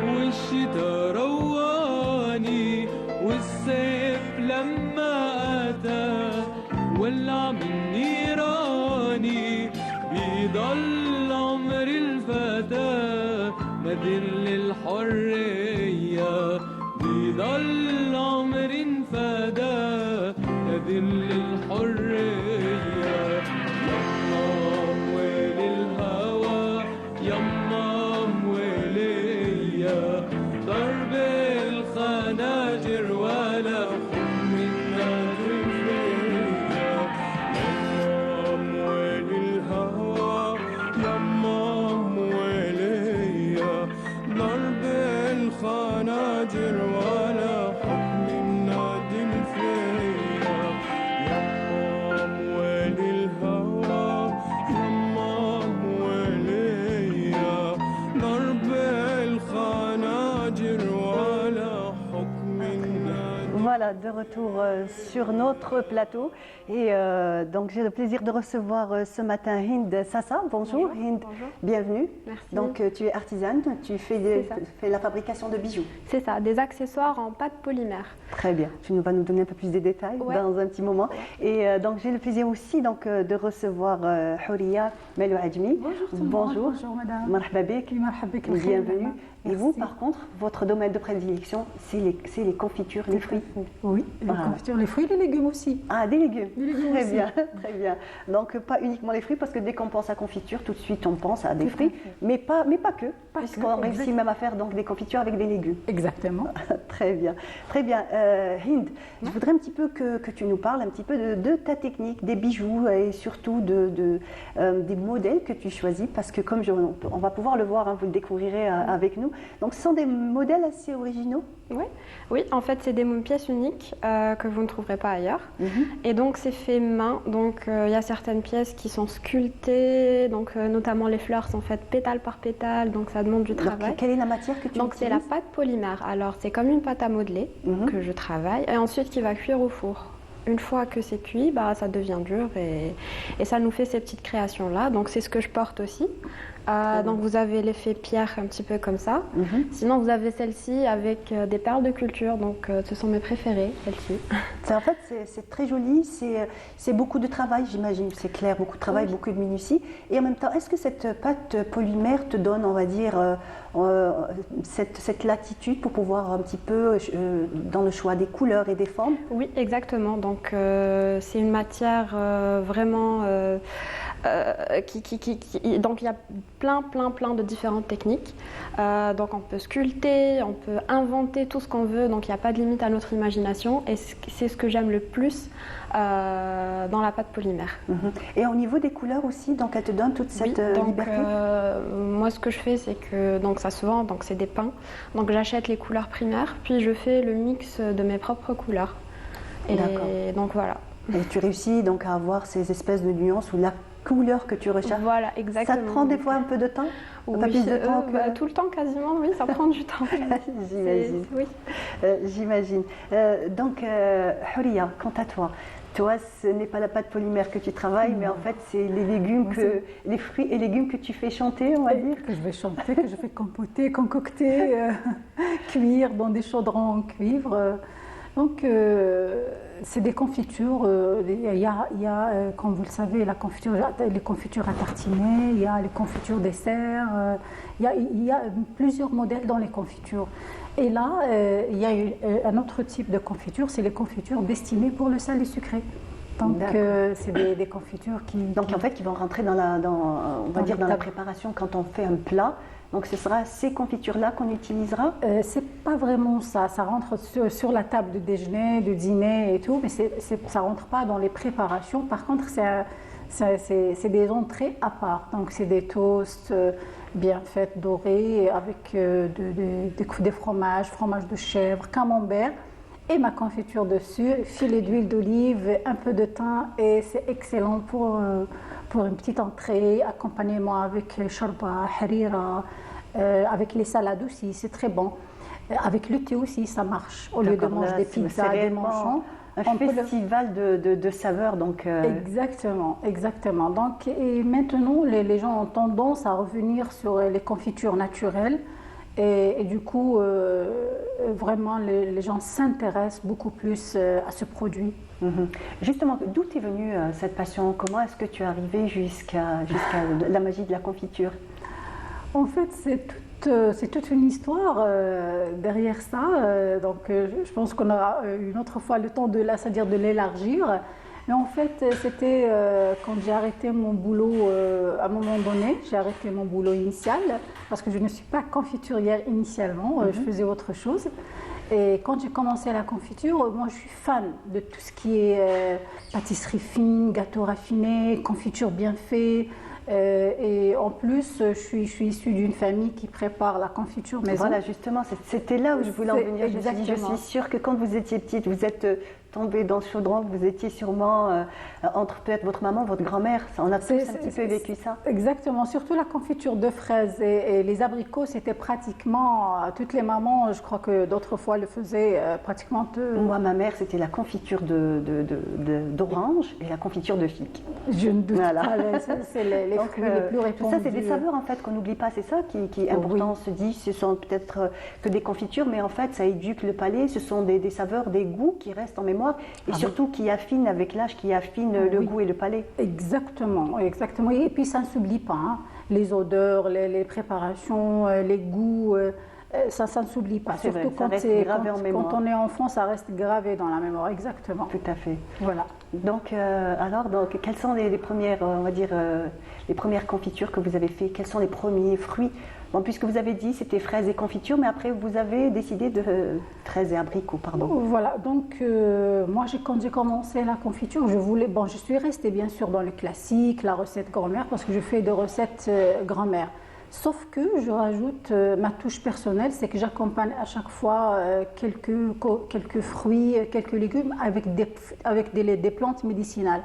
والشتا رواني والصيف لما أتى ولع من نيراني بيضل عمر الفتى نادر للحرية بيضل عمر فدا نادر للحرية يما مويل الهوى يما ضرب الخناجر ولا حب من نادر فيا voilà, de retour sur notre plateau. Et donc, j'ai le plaisir de recevoir ce matin Hind Sassa. Bonjour Hind, bonjour. Bienvenue. Merci. Donc, tu es artisane, tu fais la fabrication de bijoux. C'est ça, des accessoires en pâte polymère. Très bien, tu vas nous donner un peu plus de détails dans un petit moment. Et donc, j'ai le plaisir aussi donc, de recevoir Houria Melouadjmi. Bonjour madame. Marhaba bik. Bienvenue. Et vous, par contre, votre domaine de prédilection, c'est les confitures, les fruits. Oui, les confitures, les fruits et les légumes aussi. Ah, des légumes. Très aussi. bien, très bien. Donc, pas uniquement les fruits, parce que dès qu'on pense à confiture, tout de suite, on pense à des fruits, mais pas que, puisqu'on réussit même à faire donc, des confitures avec des légumes. Exactement. Très bien. Très bien. Hind, je voudrais un petit peu que tu nous parles un petit peu de ta technique, des bijoux et surtout des modèles que tu choisis, parce que comme on va pouvoir le voir, hein, vous le découvrirez avec nous. Donc, ce sont des modèles assez originaux. Oui, en fait, c'est des pièces uniques que vous ne trouverez pas ailleurs. Et donc, c'est fait main. Donc, il y a certaines pièces qui sont sculptées. Donc, notamment les fleurs sont faites pétale par pétale. Donc, ça demande du travail. Donc, quelle est la matière que tu utilises ? Donc, c'est la pâte polymère. Alors, c'est comme une pâte à modeler que je travaille. Et ensuite, qui va cuire au four. Une fois que c'est cuit, ça devient dur et ça nous fait ces petites créations-là. Donc, c'est ce que je porte aussi. Donc vous avez l'effet pierre un petit peu comme ça. Sinon vous avez celle-ci avec des perles de culture, donc ce sont mes préférées, celles-ci. En fait c'est très joli, c'est beaucoup de travail j'imagine, c'est clair, beaucoup de travail, beaucoup de minutie. Et en même temps, est-ce que cette pâte polymère te donne, on va dire, cette latitude pour pouvoir un petit peu dans le choix des couleurs et des formes ? Oui, exactement. Donc c'est une matière vraiment... donc il y a plein de différentes techniques. Donc on peut sculpter, on peut inventer tout ce qu'on veut, donc il n'y a pas de limite à notre imagination et c'est ce que j'aime le plus dans la pâte polymère. Et au niveau des couleurs aussi, donc elle te donne toute cette liberté ? Moi ce que je fais c'est que donc ça se vend, donc c'est des peints, donc j'achète les couleurs primaires puis je fais le mix de mes propres couleurs. Et donc voilà. Et tu réussis donc à avoir ces espèces de nuances ou la couleur que tu recherches. Voilà, exactement. Ça te prend des fois un peu de temps ? Oui, tout le temps quasiment, oui, ça prend du temps. J'imagine. Oui. J'imagine. Donc, Houria, quant à toi, ce n'est pas la pâte polymère que tu travailles, mais en fait, c'est les légumes, les fruits et légumes que tu fais chanter, on va dire. Que je vais chanter, que je fais compoter, concocter, cuire dans des chaudrons en cuivre. Donc, c'est des confitures. Il y a, comme vous le savez, les confitures à tartiner, il y a les confitures dessert. Il y a plusieurs modèles dans les confitures. Et là, il y a un autre type de confiture, c'est les confitures destinées pour le salé sucré. Donc, c'est des confitures qui... Donc, en fait, qui vont rentrer dans la préparation quand on fait un plat. Donc ce sera ces confitures-là qu'on utilisera ? C'est pas vraiment ça. Ça rentre sur la table de déjeuner, de dîner et tout, mais ça rentre pas dans les préparations. Par contre, c'est des entrées à part. Donc c'est des toasts bien faits, dorés, avec des fromage de chèvre, camembert et ma confiture dessus, filet d'huile d'olive, un peu de thym et c'est excellent pour une petite entrée, accompagnement avec shorba, harira, avec les salades aussi, c'est très bon. Avec le thé aussi, ça marche. Au lieu de manger des pizzas, des manchons. Un festival de saveurs. Donc, Exactement. Donc, et maintenant, les gens ont tendance à revenir sur les confitures naturelles. Et du coup, vraiment, les gens s'intéressent beaucoup plus à ce produit. Justement, d'où est venue cette passion ? Comment est-ce que tu es arrivée jusqu'à la magie de la confiture ? En fait, c'est toute une histoire derrière ça. Donc, je pense qu'on aura une autre fois le temps de l'élargir. Mais en fait, c'était quand j'ai arrêté mon boulot à un moment donné. J'ai arrêté mon boulot initial parce que je ne suis pas confiturière initialement. Je faisais autre chose. Et quand j'ai commencé la confiture, moi je suis fan de tout ce qui est pâtisserie fine, gâteau raffiné, confiture bien fait, Et en plus, je suis issue d'une famille qui prépare la confiture maison. Voilà, justement, c'était là où je voulais en venir. Je suis sûre que quand vous étiez petite, vous êtes tombée dans le chaudron, vous étiez sûrement entre peut-être votre maman, votre grand-mère. On a tous un petit peu vécu ça. Exactement, surtout la confiture de fraises et les abricots, c'était pratiquement, toutes les mamans, je crois que d'autres fois le faisaient pratiquement. Moi, ma mère, c'était la confiture d'orange et la confiture de figue. Je ne doute pas, c'est les fruits les plus répandus. Ça, c'est des saveurs en fait qu'on n'oublie pas, c'est ça qui est important. On se dit, ce sont peut-être que des confitures, mais en fait, ça éduque le palais, ce sont des saveurs, des goûts qui restent en mémoire et surtout qui affinent avec l'âge, qui affinent le goût et le palais. Exactement, exactement. Et puis ça ne s'oublie pas, hein. Les odeurs, les préparations, les goûts, ça ne s'oublie pas. Surtout vrai, quand on est enfant, ça reste gravé dans la mémoire, exactement. Tout à fait. Voilà. Donc, quelles sont les premières, on va dire, les premières confitures que vous avez fait? Quels sont les premiers fruits? Bon, puisque vous avez dit c'était fraises et confitures, mais après vous avez décidé de fraises et abricots, pardon. Voilà, donc moi quand j'ai commencé la confiture, je suis restée bien sûr dans le classique, la recette grand-mère, parce que je fais des recettes grand-mère. Sauf que je rajoute ma touche personnelle, c'est que j'accompagne à chaque fois quelques fruits, quelques légumes avec des plantes médicinales.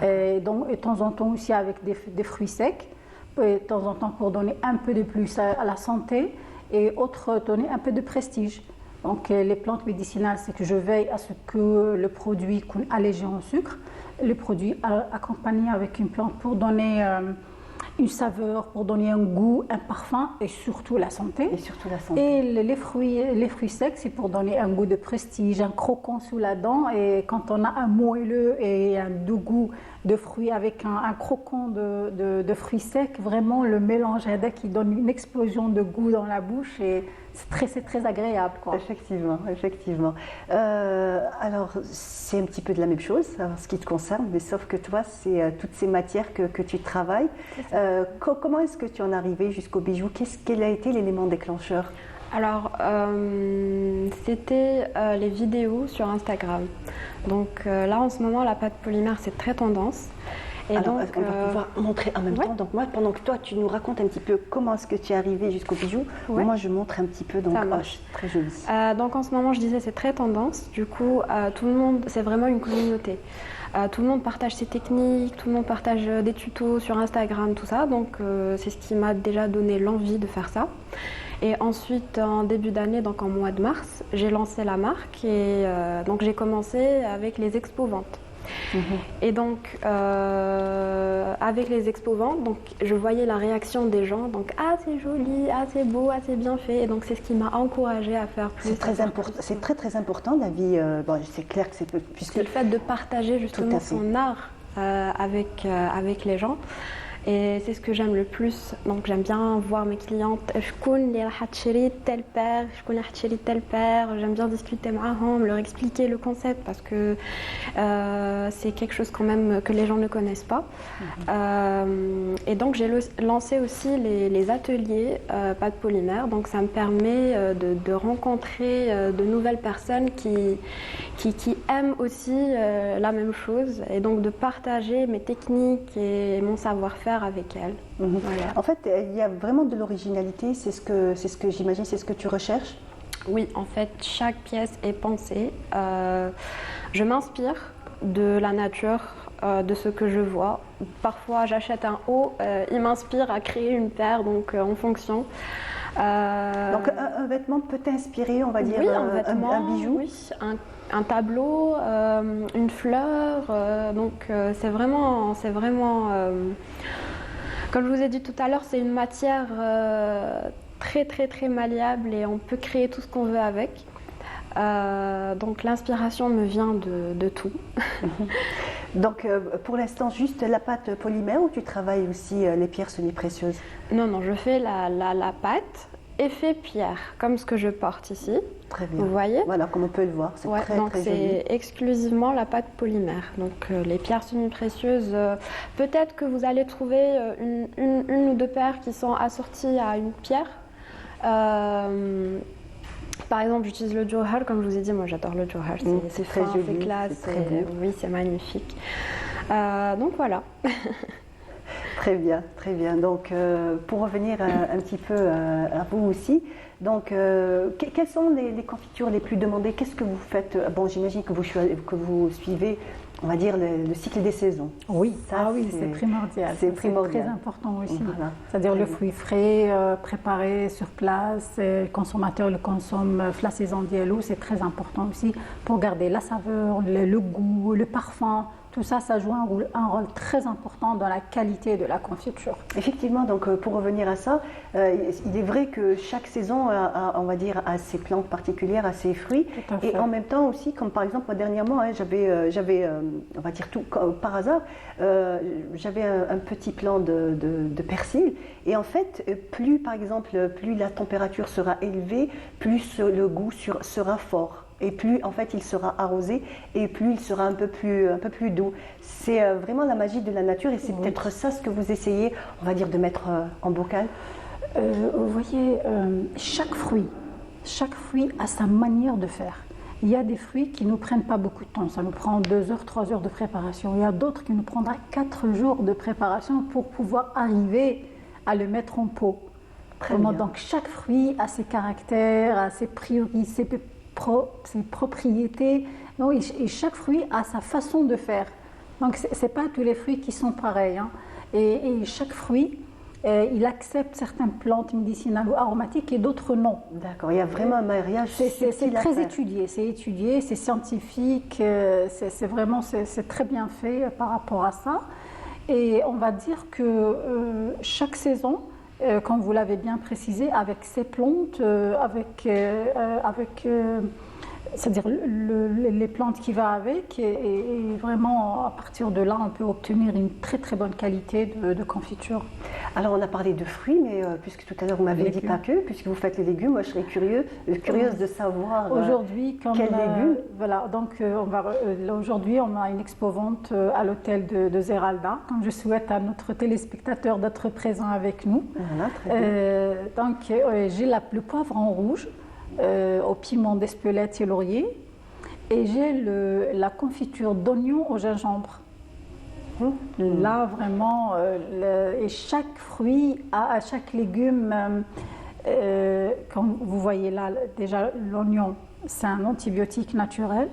Et donc, de temps en temps aussi avec des fruits secs. Et de temps en temps pour donner un peu de plus à la santé et autre donner un peu de prestige. Donc les plantes médicinales, c'est que je veille à ce que le produit allégé en sucre, le produit accompagné avec une plante pour donner une saveur, pour donner un goût, un parfum et surtout la santé. Et les fruits secs, c'est pour donner un goût de prestige, un croquant sous la dent. Et quand on a un moelleux et un doux goût de fruits avec un croquant de fruits secs, vraiment le mélange qui donne une explosion de goût dans la bouche et c'est très agréable, quoi. Effectivement. Alors, c'est un petit peu de la même chose en ce qui te concerne, mais sauf que toi, c'est toutes ces matières que tu travailles. Comment est-ce que tu en es arrivé jusqu'au bijou? Quel a été l'élément déclencheur? Alors, c'était les vidéos sur Instagram. Donc là, en ce moment, la pâte polymère, c'est très tendance. Et alors, donc, on va pouvoir montrer en même temps. Donc moi, pendant que toi, tu nous racontes un petit peu comment est-ce que tu es arrivé jusqu'au bijou, moi, je montre un petit peu. Donc, très joli. Donc en ce moment, je disais, c'est très tendance. Du coup, tout le monde, c'est vraiment une communauté. Tout le monde partage ses techniques, tout le monde partage des tutos sur Instagram, tout ça. Donc c'est ce qui m'a déjà donné l'envie de faire ça. Et ensuite, en début d'année, donc en mois de mars, j'ai lancé la marque et donc j'ai commencé avec les expos-ventes. Et donc, avec les expos-ventes, donc je voyais la réaction des gens. Donc, ah, c'est joli, ah, c'est beau, ah, c'est bien fait. Et donc, c'est ce qui m'a encouragée à faire plus. C'est très important. C'est très important la vie. Bon, c'est clair que c'est le fait de partager justement son art avec les gens. Et c'est ce que j'aime le plus. Donc j'aime bien voir mes clientes. Tel paire. J'aime bien discuter معاهم, leur expliquer le concept parce que c'est quelque chose quand même que les gens ne connaissent pas. Et donc j'ai lancé aussi les ateliers pâte polymère. Donc ça me permet de rencontrer de nouvelles personnes qui aiment aussi la même chose et donc de partager mes techniques et mon savoir-faire avec elle. Voilà. En fait, il y a vraiment de l'originalité, c'est ce que j'imagine, c'est ce que tu recherches? Oui, en fait, chaque pièce est pensée. Je m'inspire de la nature, de ce que je vois. Parfois, j'achète un haut, il m'inspire à créer une paire, donc en fonction. Donc un vêtement peut t'inspirer, on va dire, un bijou? Oui, un tableau, une fleur, donc c'est vraiment comme je vous ai dit tout à l'heure, c'est une matière très malléable et on peut créer tout ce qu'on veut avec. Donc l'inspiration me vient de tout. Donc pour l'instant juste la pâte polymère ou tu travailles aussi les pierres semi-précieuses? Non, je fais la pâte effet pierre, comme ce que je porte ici. Très bien. Vous voyez? Voilà, comme on peut le voir, c'est très donc joli. c'est exclusivement la pâte polymère. Donc les pierres semi-précieuses, peut-être que vous allez trouver une ou deux paires qui sont assorties à une pierre. Par exemple, j'utilise le jawhar, comme je vous ai dit, moi j'adore le jawhar. C'est très joli, c'est classe, oui, c'est magnifique. Donc voilà. Très bien, très bien. Donc, pour revenir un petit peu à vous aussi, donc, quelles sont les confitures les plus demandées? Qu'est-ce que vous faites? Bon, j'imagine que vous suivez, on va dire, le cycle des saisons. Oui, ça, c'est primordial. C'est primordial. Très important aussi. Voilà. C'est-à-dire le fruit frais, préparé sur place, le consommateur le consomme flassaison d'eau, c'est très important aussi pour garder la saveur, le goût, le parfum. Tout ça, ça joue un rôle très important dans la qualité de la confiture. Effectivement, donc pour revenir à ça, il est vrai que chaque saison on va dire, a ses plantes particulières, a ses fruits. Et en même temps aussi, comme par exemple, moi, dernièrement, j'avais, on va dire tout par hasard, j'avais un petit plant de persil. Et en fait, plus par exemple, plus la température sera élevée, plus le goût sera fort. Et plus en fait il sera arrosé et plus il sera un peu plus doux. C'est vraiment la magie de la nature et c'est peut-être ça ce que vous essayez, on va dire, de mettre en bocal. Vous voyez, chaque fruit a sa manière de faire. Il y a des fruits qui ne nous prennent pas beaucoup de temps, ça nous prend 2 heures, 3 heures de préparation. Il y a d'autres qui nous prendra 4 jours de préparation pour pouvoir arriver à le mettre en pot. Donc chaque fruit a ses caractères, a ses priorités, ses propriétés, et chaque fruit a sa façon de faire. Donc ce n'est pas tous les fruits qui sont pareils. Hein. Et chaque fruit, il accepte certaines plantes médicinales ou aromatiques et d'autres non. D'accord, il y a vraiment un mariage. C'est très étudié, c'est scientifique, c'est très bien fait par rapport à ça. Et on va dire que chaque saison, comme vous l'avez bien précisé, avec ces plantes, c'est-à-dire les plantes qui vont avec, et vraiment à partir de là, on peut obtenir une très très bonne qualité de confiture. Alors on a parlé de fruits, mais puisque tout à l'heure vous m'avez dit pas que, puisque vous faites les légumes, moi je serais curieuse de savoir aujourd'hui quels légumes. Voilà, donc aujourd'hui on a une expo-vente à l'hôtel de Zeralda. Donc je souhaite à notre téléspectateur d'être présent avec nous. Voilà, très bien. Donc j'ai le poivron rouge, au piment d'Espelette et laurier, et j'ai la confiture d'oignon au gingembre. Là vraiment, et chaque fruit, chaque légume, comme vous voyez là, déjà l'oignon, c'est un antibiotique naturel.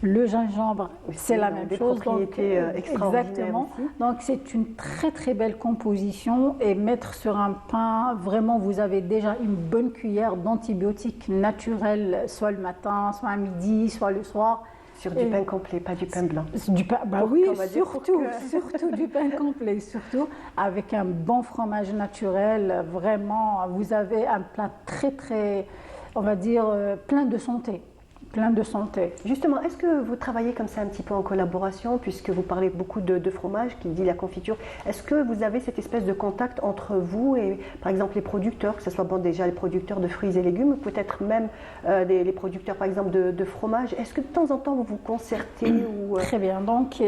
Le gingembre, c'est la même chose. Propriétés extraordinaires. Exactement. Aussi. Donc c'est une très très belle composition, et mettre sur un pain, vraiment vous avez déjà une bonne cuillère d'antibiotiques naturels, soit le matin, soit à midi, soit le soir. Sur du pain complet, pas du pain blanc. Du pain, oui, surtout du pain complet, surtout avec un bon fromage naturel. Vraiment, vous avez un plat très très, on va dire, plein de santé. Justement, est-ce que vous travaillez comme ça un petit peu en collaboration, puisque vous parlez beaucoup de fromage, qui dit la confiture? Est-ce que vous avez cette espèce de contact entre vous et, par exemple, les producteurs, que ce soit déjà les producteurs de fruits et légumes, peut-être même les producteurs, par exemple, de fromage? Est-ce que de temps en temps vous vous concertez ou, Très bien, donc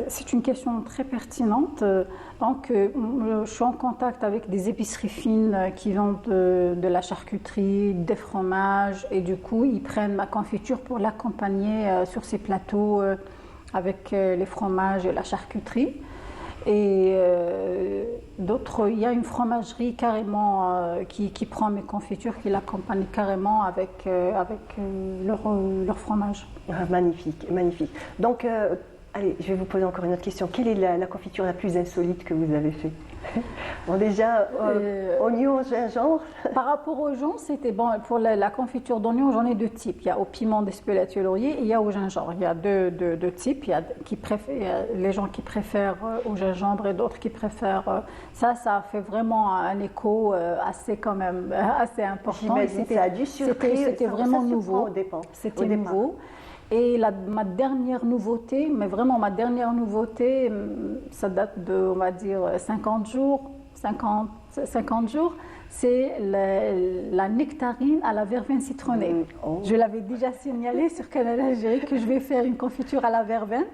c'est une question très pertinente. Donc je suis en contact avec des épiceries fines qui vendent de la charcuterie, des fromages, et du coup ils prennent ma confiture pour l'accompagner sur ces plateaux avec les fromages et la charcuterie. Et d'autres, il y a une fromagerie carrément qui prend mes confitures, qui l'accompagne carrément avec leur fromage. Ah, magnifique, magnifique. Donc, allez, je vais vous poser encore une autre question. Quelle est la confiture la plus insolite que vous avez fait? Bon, déjà, oignon, gingembre. Par rapport aux gens, c'était bon. Pour la confiture d'oignon, j'en ai 2 types. Il y a au piment d'Espelette et laurier, et il y a au gingembre. Il y a deux types. Il y a les gens qui préfèrent au gingembre et d'autres qui préfèrent. Ça fait vraiment un écho assez important. Ça a dû surprendre. C'était vraiment nouveau. Au départ. C'était nouveau. Et ma dernière nouveauté, ça date de, on va dire, 50 jours, c'est la nectarine à la verveine citronnée. Je l'avais déjà signalé sur Canal Algérie que je vais faire une confiture à la verveine.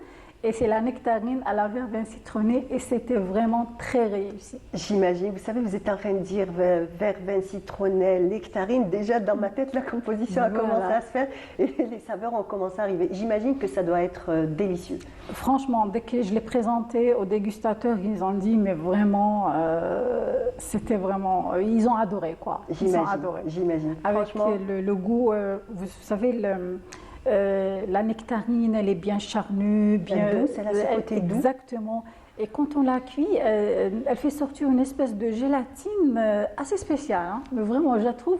Et c'est la nectarine à la verveine citronnée et c'était vraiment très réussi. J'imagine, vous savez, vous êtes en train de dire verveine, citronnelle, nectarine. Déjà dans ma tête, la composition a commencé à se faire et les saveurs ont commencé à arriver. J'imagine que ça doit être délicieux. Franchement, dès que je l'ai présenté aux dégustateurs, ils ont dit, mais vraiment, c'était vraiment, ils ont adoré quoi. Ils ont adoré. J'imagine. Avec le goût, vous savez, la nectarine, elle est bien charnue, bien douce, elle a ce côté doux. Exactement. Et quand on la cuit, elle fait sortir une espèce de gélatine assez spéciale. Hein. Mais vraiment, je la trouve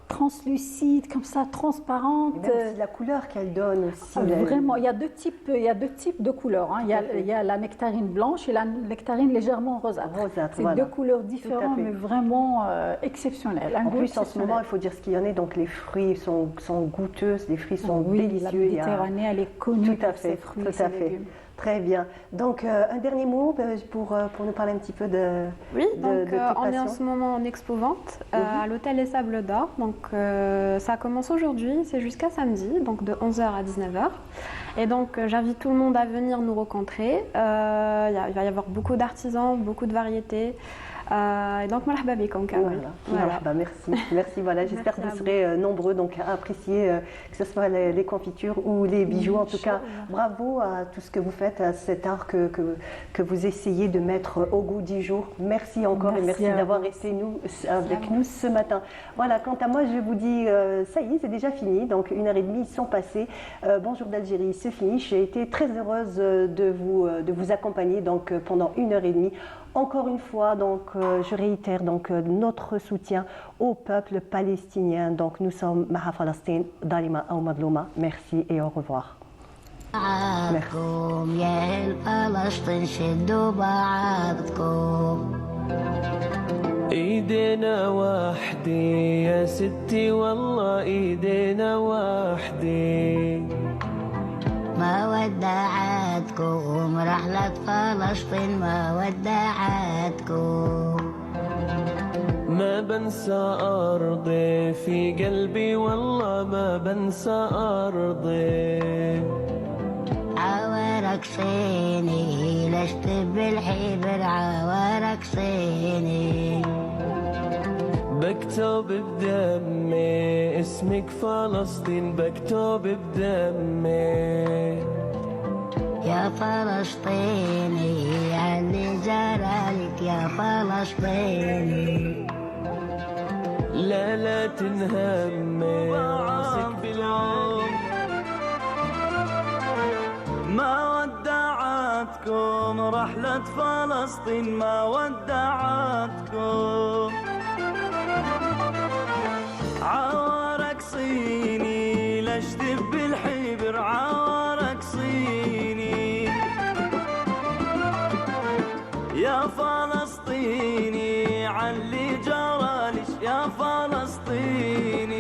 translucide, comme ça, transparente. Et même la couleur qu'elle donne aussi. Vraiment, il y a deux types de couleurs. Hein. Il y a la nectarine blanche et la nectarine légèrement rosâtre. C'est deux couleurs différentes, mais vraiment exceptionnelles. En plus, en ce moment, il faut dire ce qu'il y en a. Donc, les fruits sont goûteuses, les fruits sont délicieux. La Méditerranée, elle est connue pour ses fruits et ses légumes. Très bien. Donc, un dernier mot pour nous parler un petit peu de Oui, donc de on est en ce moment en expo-vente à l'hôtel Les Sables d'Or. Donc, ça commence aujourd'hui, c'est jusqu'à samedi, donc de 11h à 19h. Et donc, j'invite tout le monde à venir nous rencontrer. Il va y avoir beaucoup d'artisans, beaucoup de variétés. Et donc, marhaba bikoum. Voilà. Merci. Voilà, j'espère que vous serez nombreux donc, à apprécier que ce soit les confitures ou les bijoux. En tout cas, bravo à tout ce que vous faites, à cet art que vous essayez de mettre au goût du jour. Merci encore et merci d'avoir été avec nous ce matin. Voilà, quant à moi, je vous dis, ça y est, c'est déjà fini. Donc, 1h30 sont passées. Bonjour d'Algérie, c'est fini. J'ai été très heureuse de vous accompagner donc, pendant 1h30. Encore une fois, donc, je réitère donc, notre soutien au peuple palestinien. Donc, nous sommes Maha Palestine, Dalima ou Madlouma. Merci et au revoir. ايدينا وحدي يا ستي والله ايدينا وحدي ما ودعتكم رحلة فلسطين ما ودعتكم ما بنسى أرضي في قلبي والله ما بنسى أرضي عوارك صيني لشت بالحبر عوارك صيني بكتب بدمي اسمك فلسطين بكتب بدمي يا فلسطيني علي جرالك يا فلسطيني لا تنهمي راسك بالعمر ما ودعتكم رحلة فلسطين ما ودعتكم عوارك صيني لاشتف بالحبر عوارك صيني يا فلسطيني علي جرالش يا فلسطيني